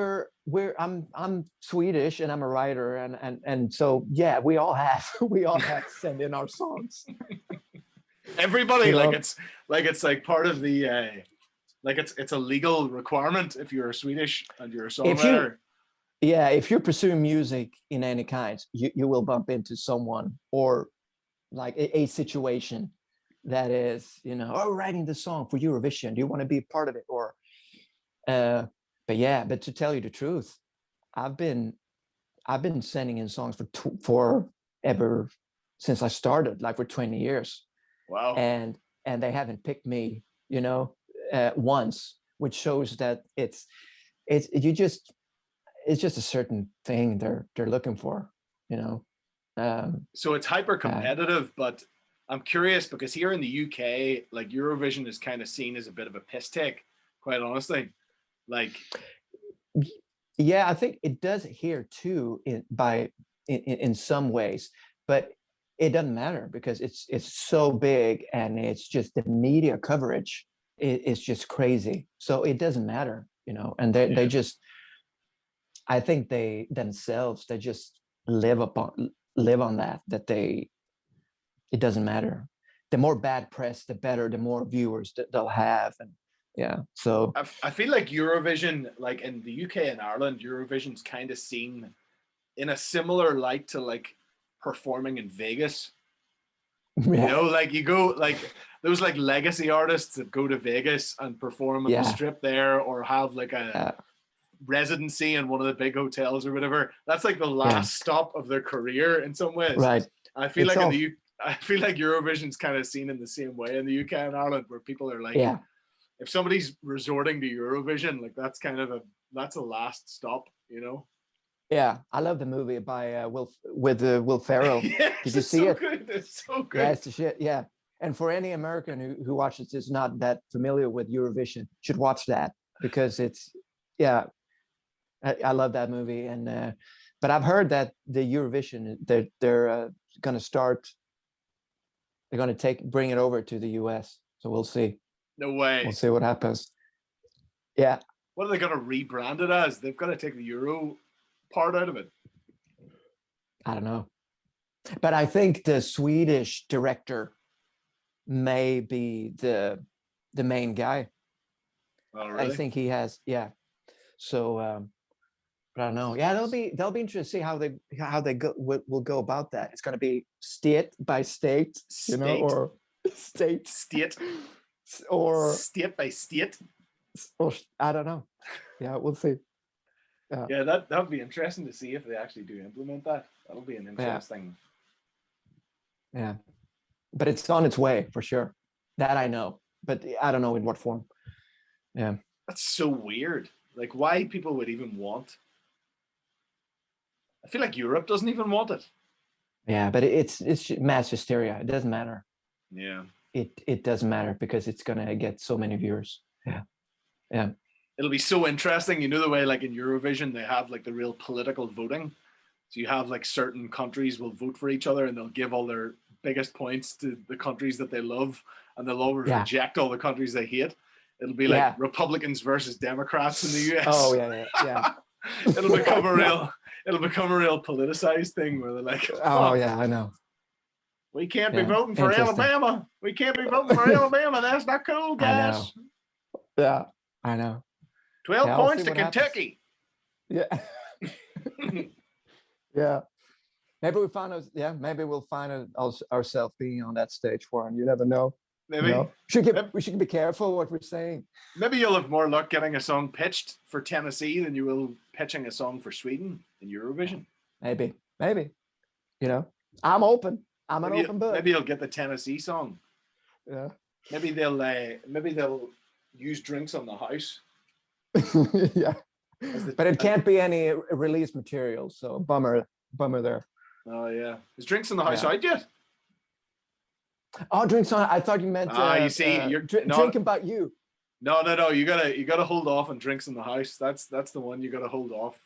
I'm Swedish and I'm a writer, and so yeah, we all have we all have sent in our songs. Everybody, You know? it's like part of the like it's a legal requirement if you're Swedish and you're a songwriter. If you're pursuing music in any kind, you will bump into someone, or like a situation that is, you know, oh, writing the song for Eurovision. Do you want to be a part of it? Or but yeah, but to tell you the truth, I've been sending in songs for ever since I started, like for 20 years. Wow. And they haven't picked me, you know, once, which shows that it's just a certain thing they're looking for, you know. So it's hyper competitive, but I'm curious because here in the UK, like Eurovision is kind of seen as a bit of a piss take, quite honestly. Like, yeah, I think it does here too, in some ways, but it doesn't matter because it's so big, and it's just the media coverage is just crazy. So it doesn't matter, you know. And they just, I think they themselves, they just live on that it doesn't matter. The more bad press, the better, the more viewers that they'll have. And yeah, so I feel like Eurovision, like in the UK and Ireland, Eurovision's kind of seen in a similar light to like performing in Vegas. yeah. You know, like you go, like those like legacy artists that go to Vegas and perform on the strip there, or have like a residency in one of the big hotels or whatever. That's like the last stop of their career in some ways. Right. I feel like I feel like Eurovision's kind of seen in the same way in the UK and Ireland, where people are like, if somebody's resorting to Eurovision, like that's kind of that's a last stop, you know? Yeah, I love the movie by Will Ferrell. Did you see it? Good. It's so good. Yeah, it's the shit. Yeah, and for any American who watches this, not that familiar with Eurovision, should watch that, because it's, yeah, I love that movie. And but I've heard that the Eurovision, they're going to start. They're going to bring it over to the US. So we'll see. No way. We'll see what happens. Yeah. What are they going to rebrand it as? They've got to take the Euro part out of it. I don't know. But I think the Swedish director may be the main guy. Oh, I really? think he has, yeah. So, but I don't know. Yeah, that'll be interesting to see how they will go about that. It's going to be state by state, State, or state, state, or state by state. I don't know. Yeah, we'll see. Yeah, Yeah, that'd be interesting to see if they actually do implement that. That'll be an yeah, interesting. yeah. But it's on its way for sure. That I know, but I don't know in what form. Yeah, That's so weird. Like, why people would even want. I feel like Europe doesn't even want it. yeah. But it's mass hysteria. It doesn't matter. Yeah. It doesn't matter because it's gonna get so many viewers. Yeah, yeah. It'll be so interesting. You know the way, like in Eurovision, they have like the real political voting. So you have like certain countries will vote for each other, and they'll give all their biggest points to the countries that they love, and they'll always Yeah. reject all the countries they hate. It'll be like Yeah. Republicans versus Democrats in the US. Oh yeah, yeah. it'll become a real politicized thing where they're like, Oh yeah, I know. we can't be Yeah, voting for interesting. Alabama. We can't be voting for Alabama. That's not cool, I know. guys. Yeah, I know. 12 Yeah, we'll points see to what happens. Kentucky. Yeah. Yeah. Maybe we find us. Yeah, maybe we'll find ourselves being on that stage for, and you never know. Maybe. You know? We should be careful what we're saying. Maybe you'll have more luck getting a song pitched for Tennessee than you will pitching a song for Sweden in Eurovision. Maybe. You know, I'm open. I'm an open book. Maybe you'll get the Tennessee song. Yeah. Maybe they'll use Drinks on the House. Yeah. But it can't be any release material, so bummer there. Oh yeah, is Drinks on the House out yet? Oh, Drinks on. I thought you meant. You see, you're Drink About You. No. You gotta hold off on Drinks in the House. That's the one you gotta hold off.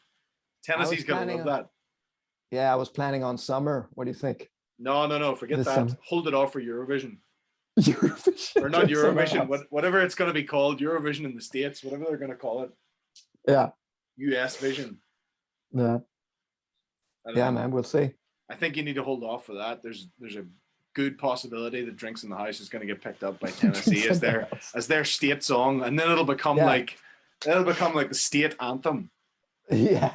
Tennessee's gonna love that. Yeah, I was planning on Summer. What do you think? No. Forget that. Summer. Hold it off for Eurovision. Eurovision. Or not Eurovision. Whatever it's gonna be called. Eurovision in the States. Whatever they're gonna call it. Yeah. US Vision. Yeah. Yeah, man. We'll see. I think you need to hold off for that. There's a good possibility that Drinks in the House is going to get picked up by Tennessee as their state song, and then it'll become like the state anthem. Yeah.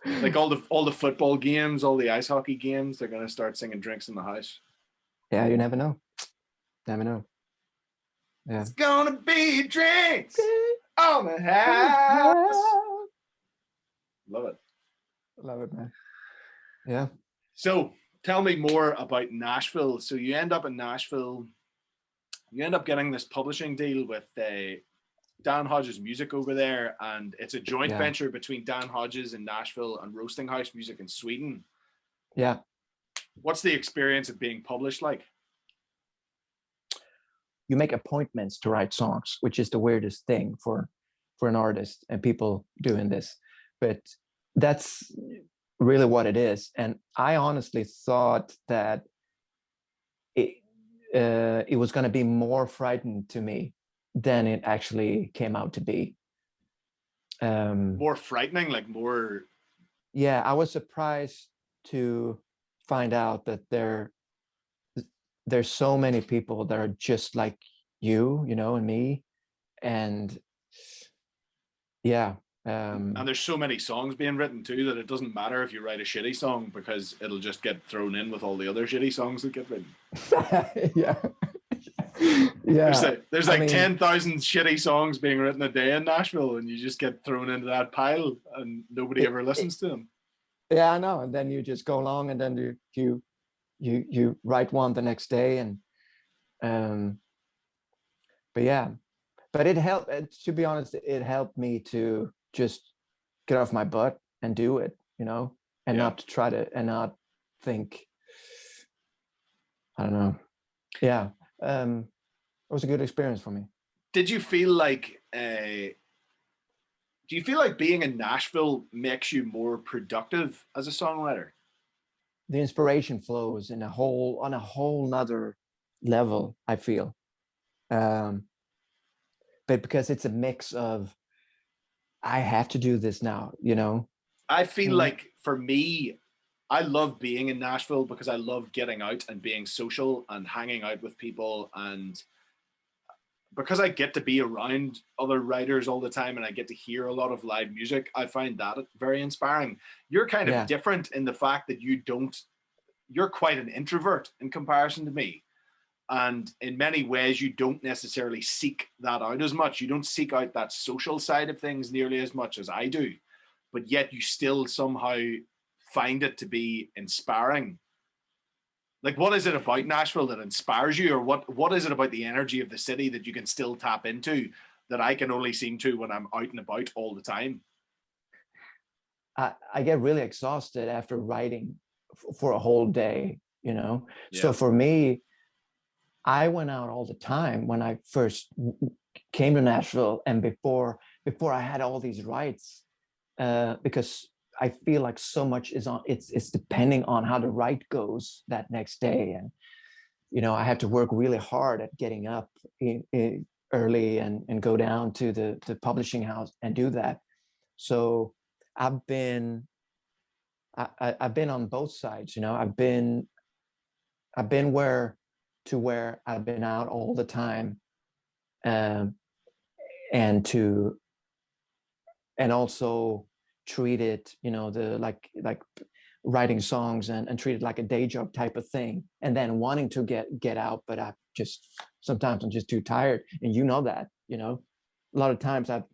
Like all the football games, all the ice hockey games, they're going to start singing Drinks in the House. Yeah, you never know. Yeah. It's gonna be drinks on the house. Love it, man. Yeah. So tell me more about Nashville. So you end up in Nashville. You end up getting this publishing deal with Dan Hodges Music over there, and it's a joint venture between Dan Hodges in Nashville and Roasting House Music in Sweden. Yeah. What's the experience of being published like? You make appointments to write songs, which is the weirdest thing for an artist and people doing this, but that's really what it is. And I honestly thought that it was going to be more frightening to me than it actually came out to be. More frightening, like more. Yeah, I was surprised to find out that there's so many people that are just like you know, and me, and yeah. And there's so many songs being written too that it doesn't matter if you write a shitty song because it'll just get thrown in with all the other shitty songs that get written. Yeah. Yeah. There's like 10,000 shitty songs being written a day in Nashville, and you just get thrown into that pile, and nobody ever listens to them. Yeah, I know. And then you just go along, and then you write one the next day, and but yeah. But it helped. To be honest, it helped me to just get off my butt and do it, you know, and not try to, and not think. I don't know. Yeah, it was a good experience for me. Did you feel like? Do you feel like being in Nashville makes you more productive as a songwriter? The inspiration flows on a whole nother level, I feel. But because it's a mix of, I have to do this now, you know? I feel like for me, I love being in Nashville because I love getting out and being social and hanging out with people and because I get to be around other writers all the time and I get to hear a lot of live music, I find that very inspiring. You're kind of different in the fact that you're quite an introvert in comparison to me. And in many ways, you don't necessarily seek that out as much. You don't seek out that social side of things nearly as much as I do, but yet you still somehow find it to be inspiring. Like, what is it about Nashville that inspires you, or what is it about the energy of the city that you can still tap into that I can only seem to when I'm out and about all the time? I get really exhausted after writing for a whole day, you know? Yeah. So for me, I went out all the time when I first came to Nashville, and before I had all these rights, because I feel like so much is on, it's depending on how the write goes that next day. And, you know, I have to work really hard at getting up early and go down to the publishing house and do that. So I've been on both sides, you know. I've been where I've been out all the time, and also treat it, you know, the like writing songs and treat it like a day job type of thing, and then wanting to get out, but sometimes I'm just too tired, and you know that, you know. A lot of times I've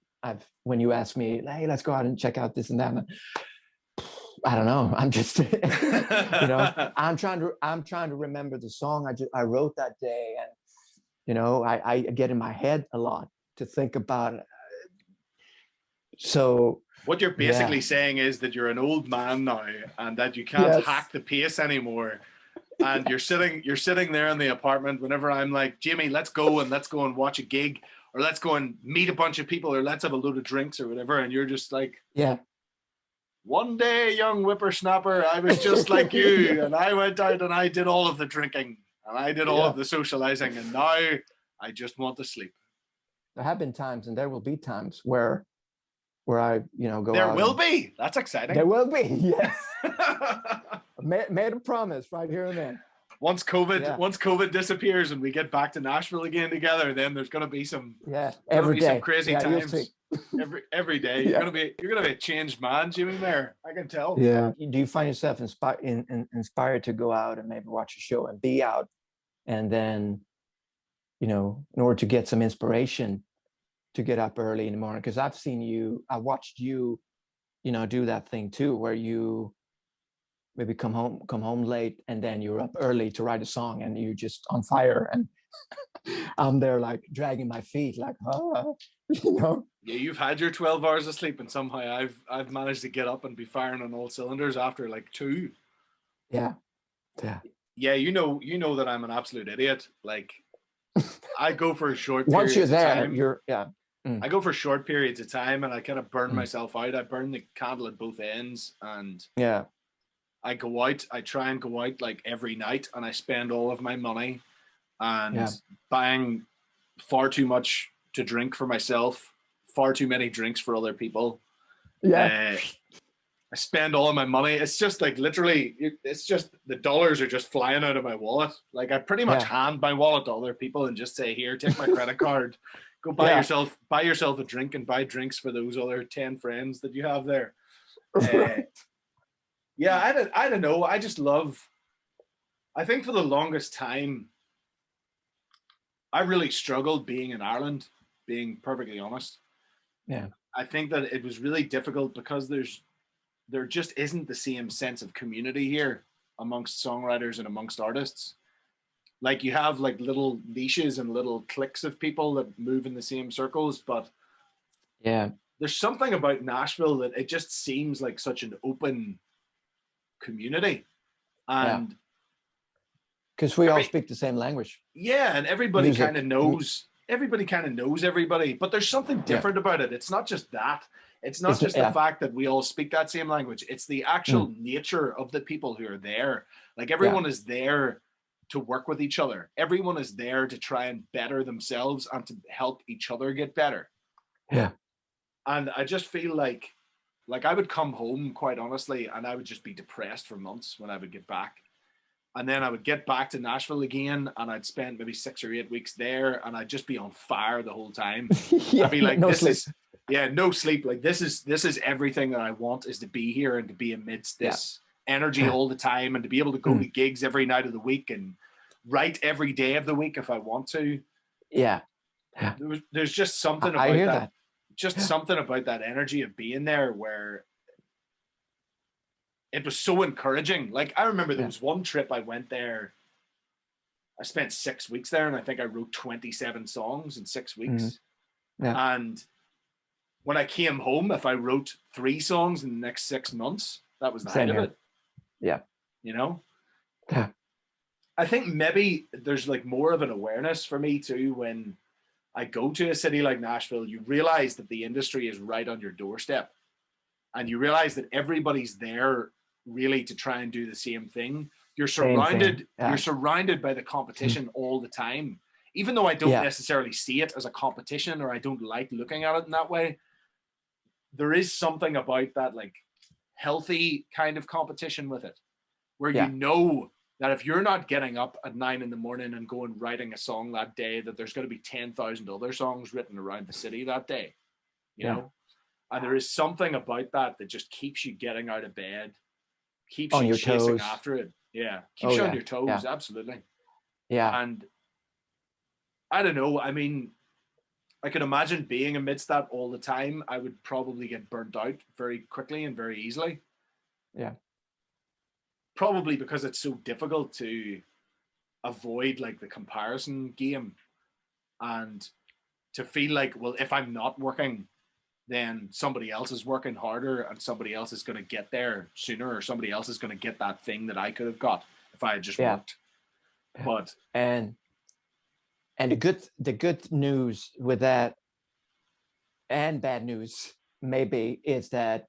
when you ask me, hey, let's go out and check out this and that, I don't know. I'm just, you know, I'm trying to remember the song I wrote that day, and, you know, I get in my head a lot to think about it. So what you're basically saying is that you're an old man now, and that you can't hack the pace anymore. And you're sitting there in the apartment whenever I'm like, Jamie, let's go and watch a gig, or let's go and meet a bunch of people, or let's have a load of drinks or whatever. And you're just like, one day, young whippersnapper, I was just like you, and I went out and I did all of the drinking and I did all of the socializing, and now I just want to sleep. There have been times, and there will be times where I, you know, go there out. There will be. That's exciting. There will be, yes. made a promise right here and then. Once COVID disappears and we get back to Nashville again together, then there's going to be some some crazy times. Every day you're gonna be a changed man, Jamie Meyer. I can tell. Yeah. Do you find yourself inspired to go out and maybe watch a show and be out, and then, you know, in order to get some inspiration, to get up early in the morning? Because I watched you, you know, do that thing too, where you maybe come home late, and then you're up early to write a song, and you just on fire, and I'm there like dragging my feet, like, you know. Yeah, you've had your 12 hours of sleep, and somehow I've managed to get up and be firing on all cylinders after like 2. Yeah. You know that I'm an absolute idiot. Like, I go for short periods once you're there, of time. I go for short periods of time, and I kind of burn myself out. I burn the candle at both ends, and I go out. I try and go out like every night, and I spend all of my money and buying far too much to drink for myself, far too many drinks for other people. I spend all of my money. It's just like literally, it's just the dollars are just flying out of my wallet. Like, I pretty much hand my wallet to other people and just say, here, take my credit card. Go buy yourself a drink, and buy drinks for those other 10 friends that you have there. I don't know. I just love, I think for the longest time, I really struggled being in Ireland, being perfectly honest. Yeah. I think that it was really difficult because there just isn't the same sense of community here amongst songwriters and amongst artists. Like, you have like little niches and little cliques of people that move in the same circles, but there's something about Nashville that it just seems like such an open community. And because we all speak the same language. Yeah, and everybody kind of knows everybody, but there's something different about it. It's not just that. It's not just the fact that we all speak that same language. It's the actual nature of the people who are there. Like, everyone is there to work with each other. Everyone is there to try and better themselves and to help each other get better. Yeah. And I just feel like I would come home, quite honestly, and I would just be depressed for months when I would get back. And then I would get back to Nashville again, and I'd spend maybe 6 or 8 weeks there, and I'd just be on fire the whole time. Yeah, I'd be like, no this sleep. is, yeah, no sleep. Like this is everything that I want, is to be here and to be amidst this energy all the time, and to be able to go to gigs every night of the week and write every day of the week if I want to. Yeah. There's just something I about hear that. that. Just something about that energy of being there where it was so encouraging. Like I remember there was one trip I went there. I spent 6 weeks there, and I think I wrote 27 songs in 6 weeks. Yeah. And when I came home, if I wrote 3 songs in the next 6 months, that was the height of it. Yeah. You know? Yeah. I think maybe there's like more of an awareness for me too when I go to a city like Nashville. You realize that the industry is right on your doorstep, and you realize that everybody's there really to try and do the same thing. You're surrounded by the competition all the time. Even though I don't necessarily see it as a competition, or I don't like looking at it in that way, there is something about that like healthy kind of competition with it, where you know that if you're not getting up at 9 a.m. and going writing a song that day, that there's going to be 10,000 other songs written around the city that day, you know? And there is something about that that just keeps you getting out of bed, keeps on you your chasing toes. after it. Yeah. Keeps you on your toes. Absolutely. Yeah. And I don't know. I mean, I can imagine being amidst that all the time. I would probably get burnt out very quickly and very easily. Yeah. Probably because it's so difficult to avoid like the comparison game, and to feel like, well, if I'm not working, then somebody else is working harder, and somebody else is going to get there sooner, or somebody else is going to get that thing that I could have got if I had just worked. But and the good news with that, and bad news maybe, is that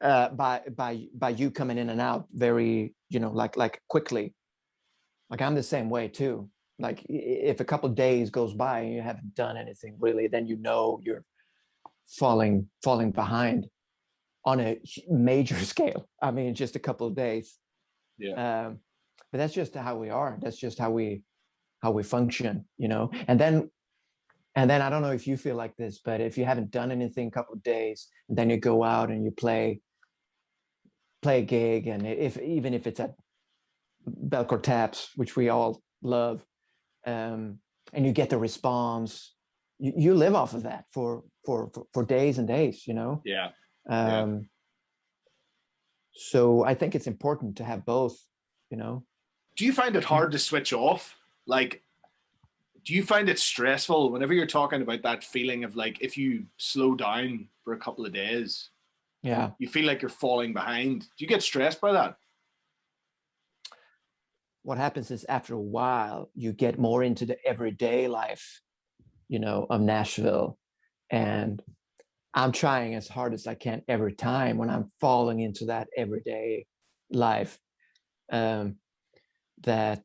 by you coming in and out very, like quickly, like I'm the same way too. Like if a couple of days goes by and you haven't done anything really, then you're falling behind on a major scale. I mean, just a couple of days. Yeah. But that's just how we are. That's just how we function, And then I don't know if you feel like this, but if you haven't done anything a couple of days, and then you go out and you play a gig, and even if it's at Belcourt Taps, which we all love, and you get the response, you live off of that for days and days, Yeah. So I think it's important to have both, Do you find it hard to switch off? Like, do you find it stressful whenever you're talking about that feeling of like, if you slow down for a couple of days, you feel like you're falling behind? Do you get stressed by that? What happens is, after a while, you get more into the everyday life, of Nashville. And I'm trying as hard as I can every time when I'm falling into that everyday life, that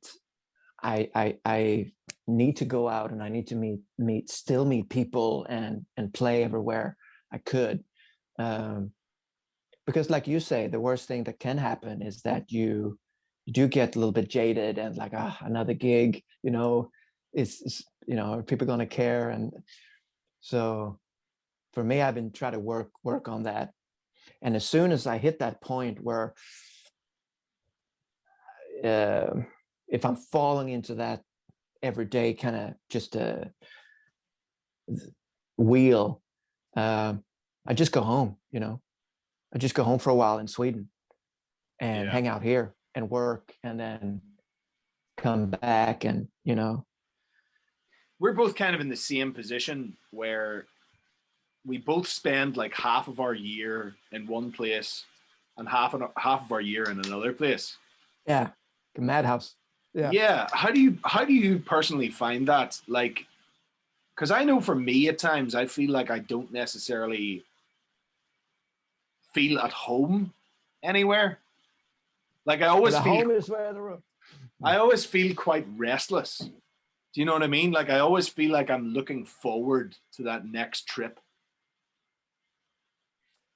I need to go out, and I need to meet people and play everywhere I could. Because like you say, the worst thing that can happen is that you do get a little bit jaded, and like, another gig, is are people going to care? And so for me, I've been trying to work on that. And as soon as I hit that point where if I'm falling into that everyday kind of just a wheel, I just go home, I just go home for a while in Sweden and hang out here and work, and then come back. And we're both kind of in the same position where we both spend like half of our year in one place and half of our year in another place. Yeah, the madhouse. Yeah. How do you personally find that? Like, because I know for me at times I feel like I don't necessarily feel at home anywhere. Like I always feel home is where the room. I always feel quite restless. Do you know what I mean? Like I always feel like I'm looking forward to that next trip.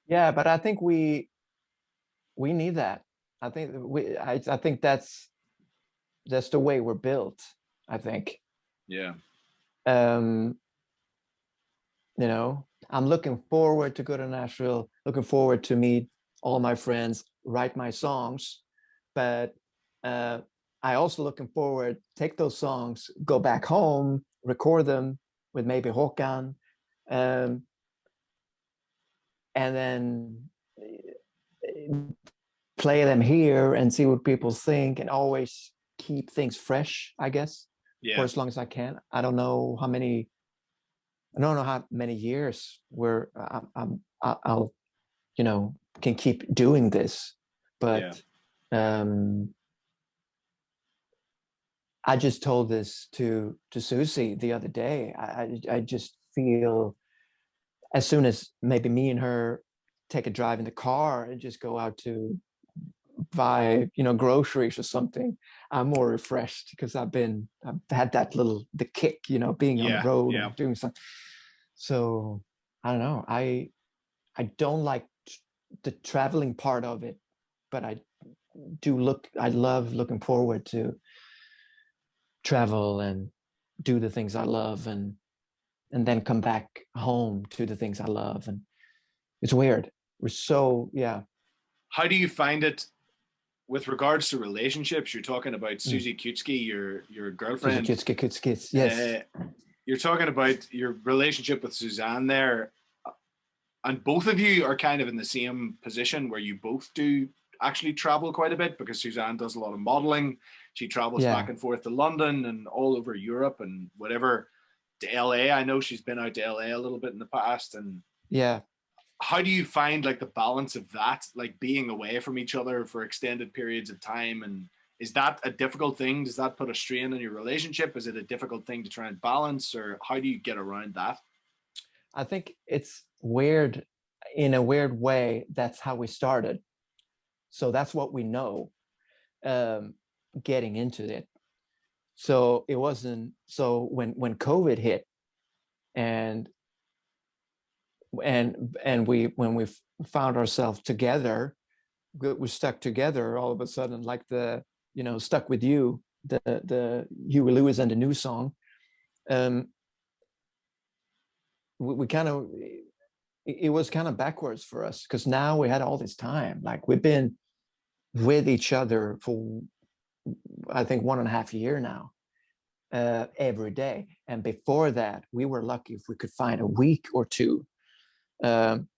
Yeah, but I think we need that. I think I think that's that's the way we're built, I think. Yeah. um you know, I'm looking forward to go to Nashville, looking forward to meet all my friends, write my songs, but I also looking forward, take those songs, go back home, record them with maybe Håkan, um, and then play them here and see what people think, and always keep things fresh, I guess, for Yeah. as long as I can. I don't know how many years where I'll, you know, can keep doing this, Yeah. but I just told this to Susie the other day. I just feel, as soon as maybe me and her take a drive in the car and just go out to buy, you know, groceries or something, I'm more refreshed because I've had that the kick, you know, being on the Yeah. road Yeah. and doing something. So I don't know. I don't like the traveling part of it, but I love looking forward to travel and do the things I love, and then come back home to the things I love. And it's weird. We're so, yeah. How do you find it with regards to relationships? You're talking about Mm. Susie Kutski, your girlfriend. Kutskis, yes. You're talking about your relationship with Suzanne there, and both of you are kind of in the same position where you both do actually travel quite a bit, because Suzanne does a lot of modeling. She travels Yeah. back and forth to London and all over Europe and whatever, to LA. I know she's been out to LA a little bit in the past. And Yeah. how do you find like the balance of that, like being away from each other for extended periods of time? And is that a difficult thing? Does that put a strain on your relationship? Is it a difficult thing to try and balance, or how do you get around that? I think it's weird. In a weird way, that's how we started. So that's what we know, um, getting into it. So it wasn't, so when COVID hit, and we, when we found ourselves together, we stuck together all of a sudden, like the, you know, Stuck With You, the Huey Lewis and the New song. We kind of, it was kind of backwards for us, because now we had all this time. Like, we've been with each other for, I think, 1.5 years now, every day. And before that, we were lucky if we could find a week or two. Um,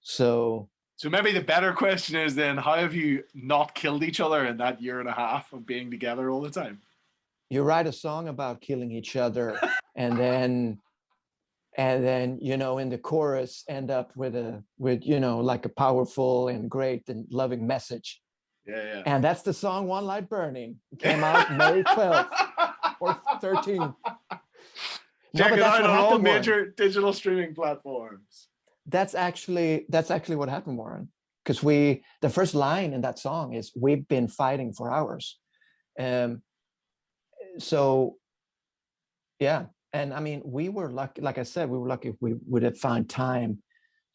so So maybe the better question is then, how have you not killed each other in that 1.5 years of being together all the time? you write a song about killing each other, and then, you know, in the chorus end up with you know, like a powerful and great and loving message. Yeah, yeah. And that's the song One Light Burning. It came out May 12th or 13th. Check it out on all major digital streaming platforms. That's actually what happened, Warren. Because the first line in that song is, "We've been fighting for hours." So yeah. And I mean, we were lucky, like I said, we were lucky if we would have found time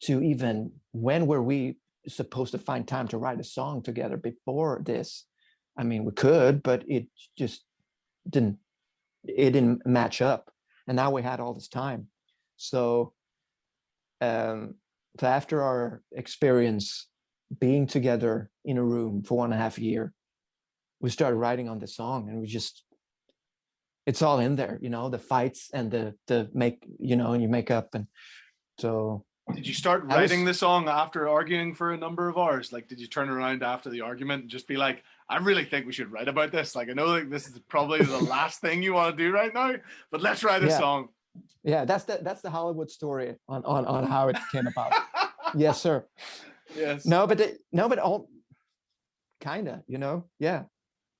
to, even when were we supposed to find time to write a song together before this? I mean, we could, but it just didn't match up. And now we had all this time. So so after our experience being together in a room for 1.5 years, we started writing on the song, and it's all in there, you know, the fights and the make, you know, and you make up. And so, did you start writing the song after arguing for a number of hours? Like, did you turn around after the argument and just be like, I really think we should write about this? Like, I know like this is probably the last thing you want to do right now, but let's write a song. Yeah, that's the Hollywood story on how it came about. Yes, sir. Yes. No, but all kind of, you know. Yeah,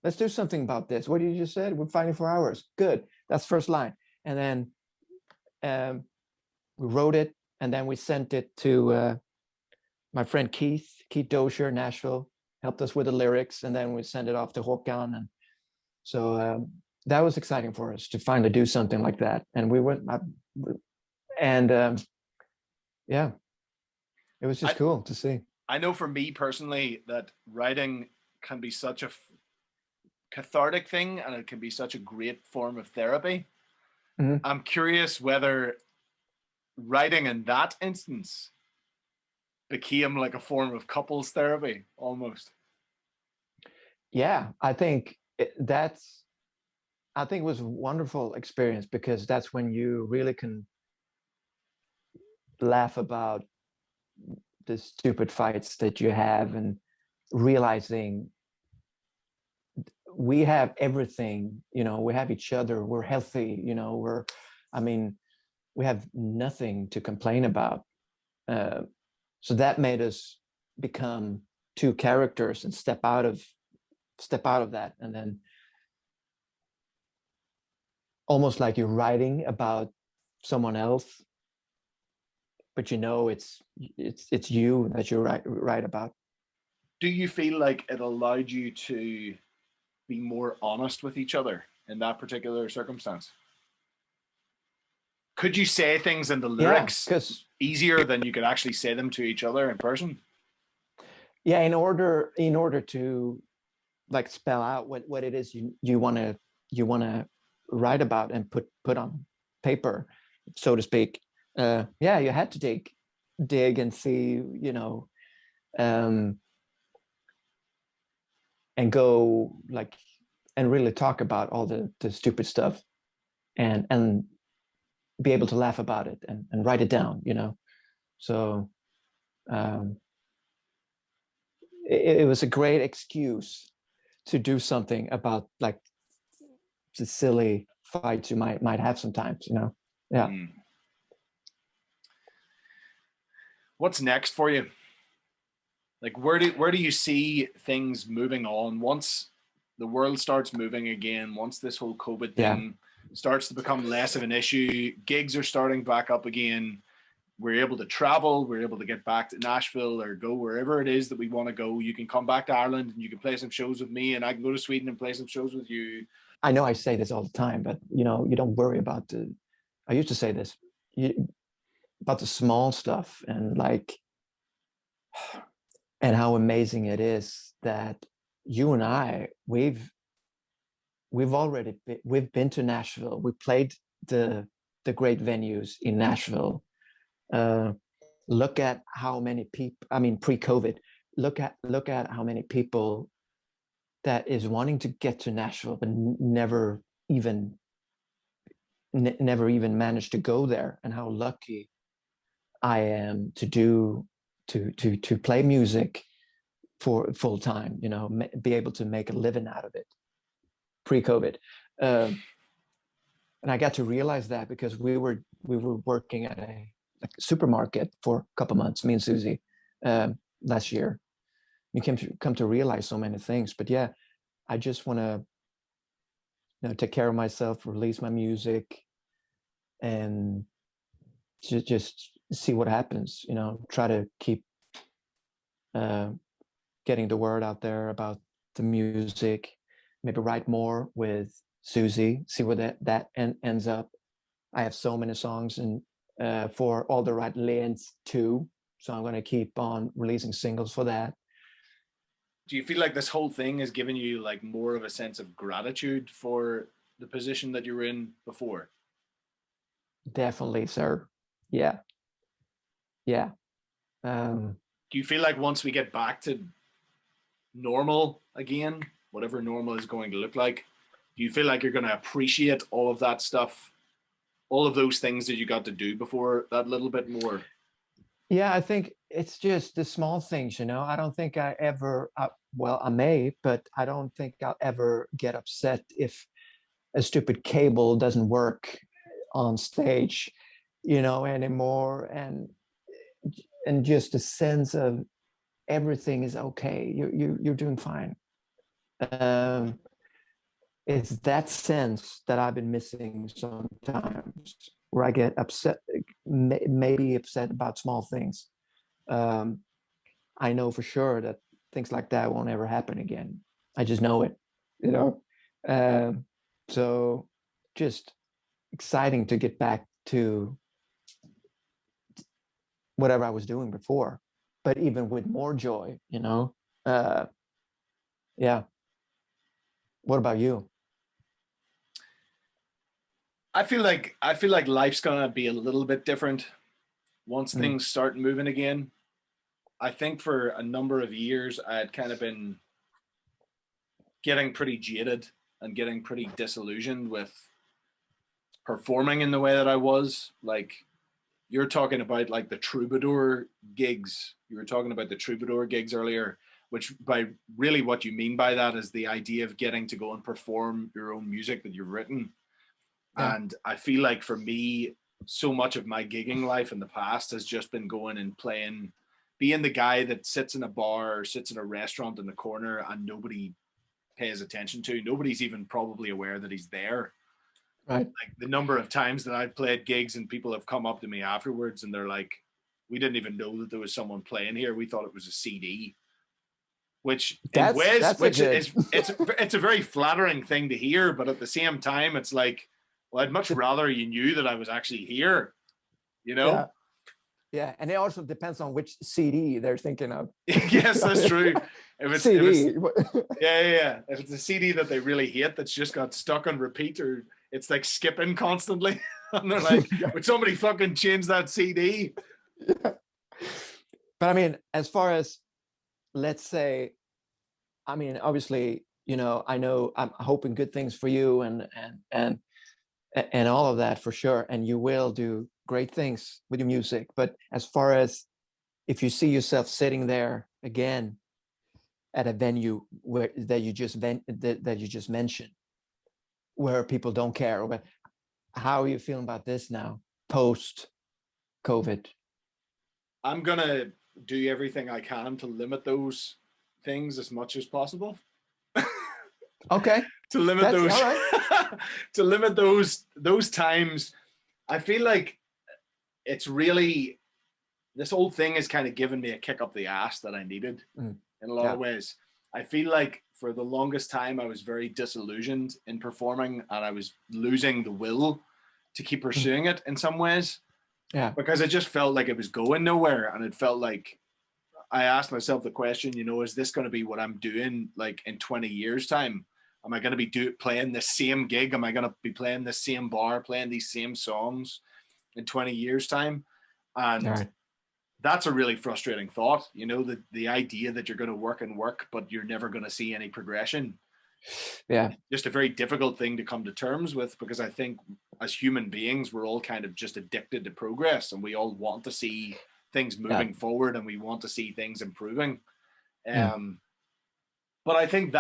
let's do something about this. What you just said, we're fighting for hours. Good. That's first line. And then we wrote it, and then we sent it to my friend Keith Dozier, Nashville, helped us with the lyrics, and then we sent it off to Håkan. And so that was exciting for us to finally do something like that. And we went, yeah, it was just cool to see. I know for me personally that writing can be such a cathartic thing, and it can be such a great form of therapy. Mhm. I'm curious whether writing in that instance became like a form of couples therapy almost. Yeah, I think it was a wonderful experience because that's when you really can laugh about the stupid fights that you have and realizing we have everything, we have each other, we're healthy, I mean, we have nothing to complain about. So that made us become two characters and step out of that, and then almost like you're writing about someone else, but it's you that you write about. Do you feel like it allowed you to be more honest with each other in that particular circumstance? Could you say things in the Yeah, lyrics because easier than you could actually say them to each other in person? yeah, in order to like spell out what it is you want to write about and put on paper, so to speak. Yeah, you had to dig and see, um, and go like and really talk about all the stupid stuff, and be able to laugh about it and write it down. So um, it was a great excuse to do something about like the silly fights you might have sometimes. Yeah. Mm. What's next for you? Like where do you see things moving on once the world starts moving again, once this whole COVID Yeah. thing starts to become less of an issue, gigs are starting back up again, we're able to travel, we're able to get back to Nashville or go wherever it is that we want to go. You can come back to Ireland and you can play some shows with me, and I can go to Sweden and play some shows with you. I know I say this all the time, but you don't worry about I used to say this, you, about the small stuff, and like, and how amazing it is that you and I, we've been to Nashville. We played the great venues in Nashville. Uh, Look at how many people. I mean, pre-COVID, look at how many people that is wanting to get to Nashville, but even never even managed to go there, and how lucky I am to play music for full time. Be able to make a living out of it pre-COVID. Um, and I got to realize that because we were working at a supermarket for a couple months, me and Susie, last year. You come to realize so many things. But yeah, I just want to take care of myself, release my music, and just see what happens. Try to keep uh, getting the word out there about the music. Maybe write more with Susie. See where that ends up. I have so many songs and for all the right lanes too. So I'm going to keep on releasing singles for that. Do you feel like this whole thing has given you like more of a sense of gratitude for the position that you were in before? Definitely, sir. Yeah, yeah. Um, Do you feel like once we get back to normal again, whatever normal is going to look like, do you feel like you're going to appreciate all of that stuff, all of those things that you got to do before that little bit more? yeah, I think it's just the small things. I don't think well, I may, but I don't think I'll ever get upset if a stupid cable doesn't work on stage, anymore. And just a sense of everything is okay. You're doing fine. Um, it's that sense that I've been missing sometimes, where I get upset, maybe upset about small things. Um, I know for sure that things like that won't ever happen again. I just know it, you know. Um, so just exciting to get back to whatever I was doing before, but even with more joy. Yeah. What about you? I feel like life's gonna be a little bit different once Mm, things start moving again. I think for a number of years I had kind of been getting pretty jaded and getting pretty disillusioned with performing in the way that I was. Like, you're talking about like the troubadour gigs. You were talking about the troubadour gigs earlier, which by really what you mean by that is the idea of getting to go and perform your own music that you've written. yeah. And I feel like for me, so much of my gigging life in the past has just been going and playing, being the guy that sits in a bar or sits in a restaurant in the corner and nobody pays attention to. Nobody's even probably aware that he's there. Right. Like the number of times that I've played gigs and people have come up to me afterwards and they're like, we didn't even know that there was someone playing here. We thought it was a CD. Which in ways, That's a good. it's a very flattering thing to hear, but at the same time, it's like, well, I'd much rather you knew that I was actually here, you know? Yeah. Yeah, and it also depends on which CD they're thinking of. Yes, that's true. CD. Yeah. If it's a CD that they really hate that's just got stuck on repeat, or it's like skipping constantly, and they're like, would somebody fucking change that CD? Yeah. But I mean, as far as, let's say, I mean, obviously, I know I'm hoping good things for you and all of that for sure, and you will do great things with your music. But as far as if you see yourself sitting there again at a venue where that you just mentioned, where people don't care, but how are you feeling about this now, post COVID? I'm gonna do everything I can to limit those things as much as possible. Okay. To limit That's those all right. to limit those times. I feel like it's really, this whole thing has kind of given me a kick up the ass that I needed in a lot of ways. I feel like for the longest time I was very disillusioned in performing and I was losing the will to keep pursuing it in some ways. Yeah. Because it just felt like it was going nowhere, and it felt like I asked myself the question, is this going to be what I'm doing like in 20 years time? Am I going to be playing the same gig? Am I going to be playing the same bar, playing these same songs in 20 years time? And that's a really frustrating thought, the idea that you're going to work and work, but you're never going to see any progression. Yeah. Just a very difficult thing to come to terms with, because I think as human beings, we're all kind of just addicted to progress, and we all want to see things moving forward, and we want to see things improving. But I think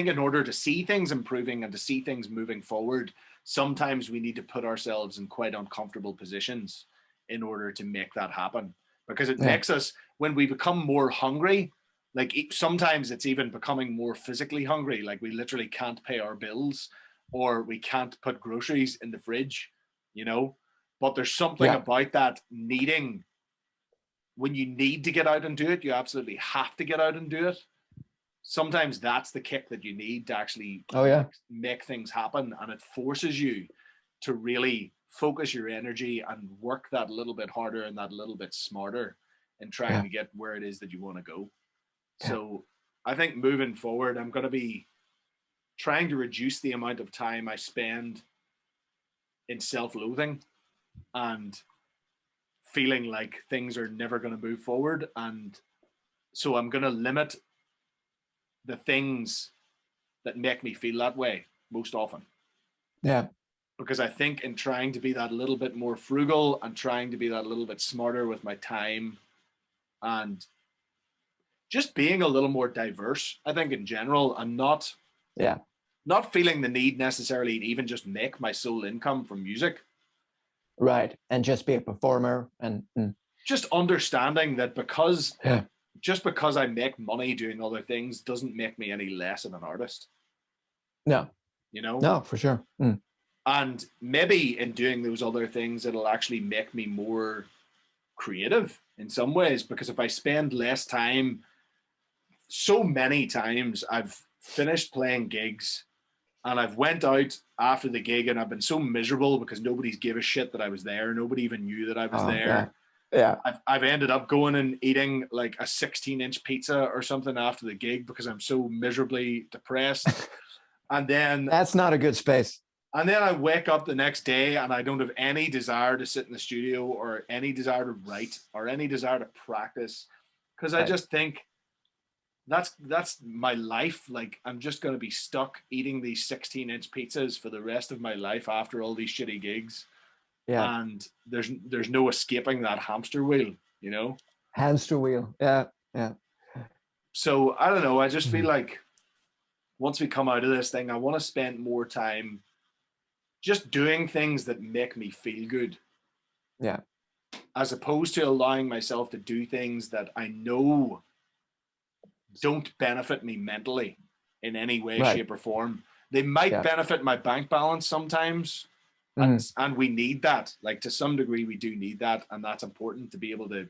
in order to see things improving and to see things moving forward, sometimes we need to put ourselves in quite uncomfortable positions in order to make that happen, because it makes us, when we become more hungry, like sometimes it's even becoming more physically hungry. Like we literally can't pay our bills, or we can't put groceries in the fridge, but there's something about that needing, when you need to get out and do it, you absolutely have to get out and do it. Sometimes that's the kick that you need to actually make things happen. And it forces you to really focus your energy and work that little bit harder and that little bit smarter in trying to get where it is that you want to go. So I think moving forward, I'm going to be trying to reduce the amount of time I spend in self-loathing and feeling like things are never going to move forward. And so I'm going to limit the things that make me feel that way most often. Yeah. Because I think in trying to be that little bit more frugal and trying to be that little bit smarter with my time and just being a little more diverse, I think in general, and not feeling the need necessarily to even just make my sole income from music. Right. And just be a performer and just understanding that just because I make money doing other things doesn't make me any less of an artist. No. No, for sure. And maybe in doing those other things, it'll actually make me more creative in some ways, because if I spend less time, so many times I've finished playing gigs and I've went out after the gig and I've been so miserable because nobody's gave a shit that I was there. Nobody even knew that I was there. Yeah. I've ended up going and eating like a 16-inch pizza or something after the gig because I'm so miserably depressed. And then That's not a good space. I wake up the next day and I don't have any desire to sit in the studio or any desire to write or any desire to practice, because I just think that's my life. Like, I'm just going to be stuck eating these 16-inch pizzas for the rest of my life after all these shitty gigs. Yeah. And there's no escaping that hamster wheel, you know? Hamster wheel. Yeah. Yeah. So I don't know. I just feel like once we come out of this thing, I want to spend more time just doing things that make me feel good. Yeah. As opposed to allowing myself to do things that I know don't benefit me mentally in any way, Right. shape, or form. They might benefit my bank balance sometimes. And we need that. Like, to some degree, we do need that. And that's important to be able to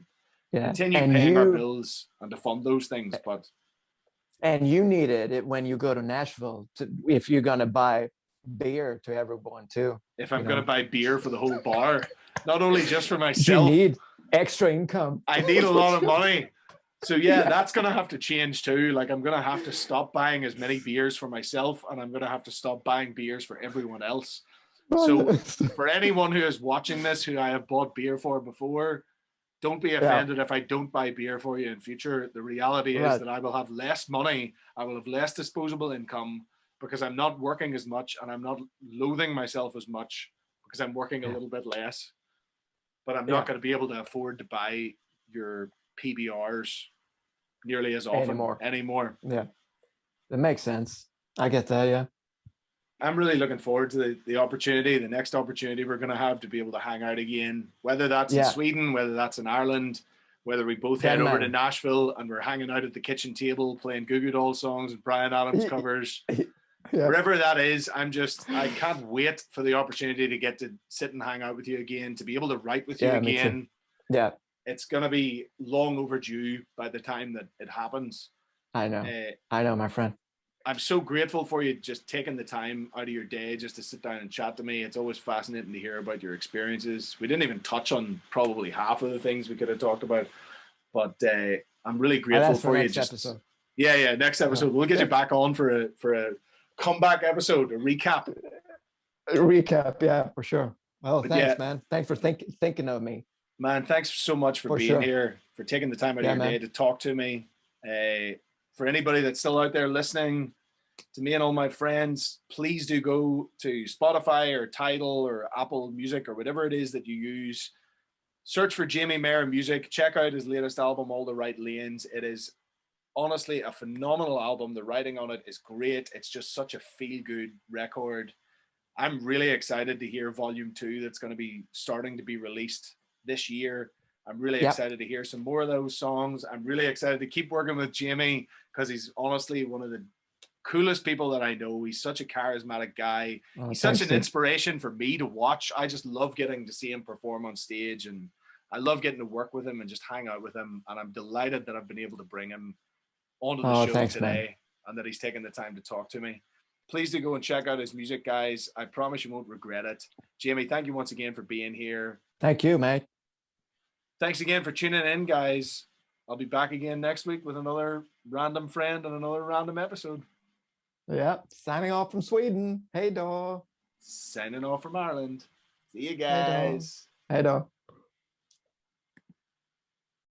continue paying our bills and to fund those things. And you needed it when you go to Nashville if you're going to buy beer to everyone too. If I'm going to buy beer for the whole bar, not only just for myself. You need extra income. I need a lot of money. So that's going to have to change too. Like, I'm going to have to stop buying as many beers for myself, and I'm going to have to stop buying beers for everyone else. So for anyone who is watching this, who I have bought beer for before, don't be offended if I don't buy beer for you in future. The reality is that I will have less money. I will have less disposable income because I'm not working as much, and I'm not loathing myself as much because I'm working a little bit less. But I'm not going to be able to afford to buy your PBRs nearly as often anymore. Yeah, that makes sense. I get that. Yeah. I'm really looking forward to the opportunity, the next opportunity we're going to have to be able to hang out again, whether that's in Sweden, whether that's in Ireland, whether we both head over to Nashville and we're hanging out at the kitchen table playing Goo Goo Dolls songs and Bryan Adams covers. Wherever that is, I can't wait for the opportunity to get to sit and hang out with you again, to be able to write with you again. Yeah. It's going to be long overdue by the time that it happens. I know, my friend. I'm so grateful for you just taking the time out of your day just to sit down and chat to me. It's always fascinating to hear about your experiences. We didn't even touch on probably half of the things we could have talked about, but I'm really grateful for you. Next episode. Next episode. We'll get you back on for a comeback episode, a recap. Yeah, for sure. Well, thanks, man. Thanks for thinking of me. Man, thanks so much for being here, for taking the time out of your day to talk to me. For anybody that's still out there listening to me and all my friends, please do go to Spotify or Tidal or Apple Music or whatever it is that you use. Search for Jamie Meyer Music. Check out his latest album, All the Right Lanes. It is honestly a phenomenal album. The writing on it is great. It's just such a feel-good record. I'm really excited to hear Volume 2 that's going to be starting to be released this year. I'm really excited to hear some more of those songs. I'm really excited to keep working with Jamie because he's honestly one of the coolest people that I know. He's such a charismatic guy. He's such an inspiration for me to watch. I just love getting to see him perform on stage, and I love getting to work with him and just hang out with him. And I'm delighted that I've been able to bring him onto the show today, and that he's taken the time to talk to me. Please do go and check out his music, guys. I promise you won't regret it. Jamie, thank you once again for being here. Thank you, mate. Thanks again for tuning in, guys. I'll be back again next week with another random friend and another random episode. Yeah, signing off from Sweden. Hey, då. Signing off from Ireland. See you guys. Hey, då.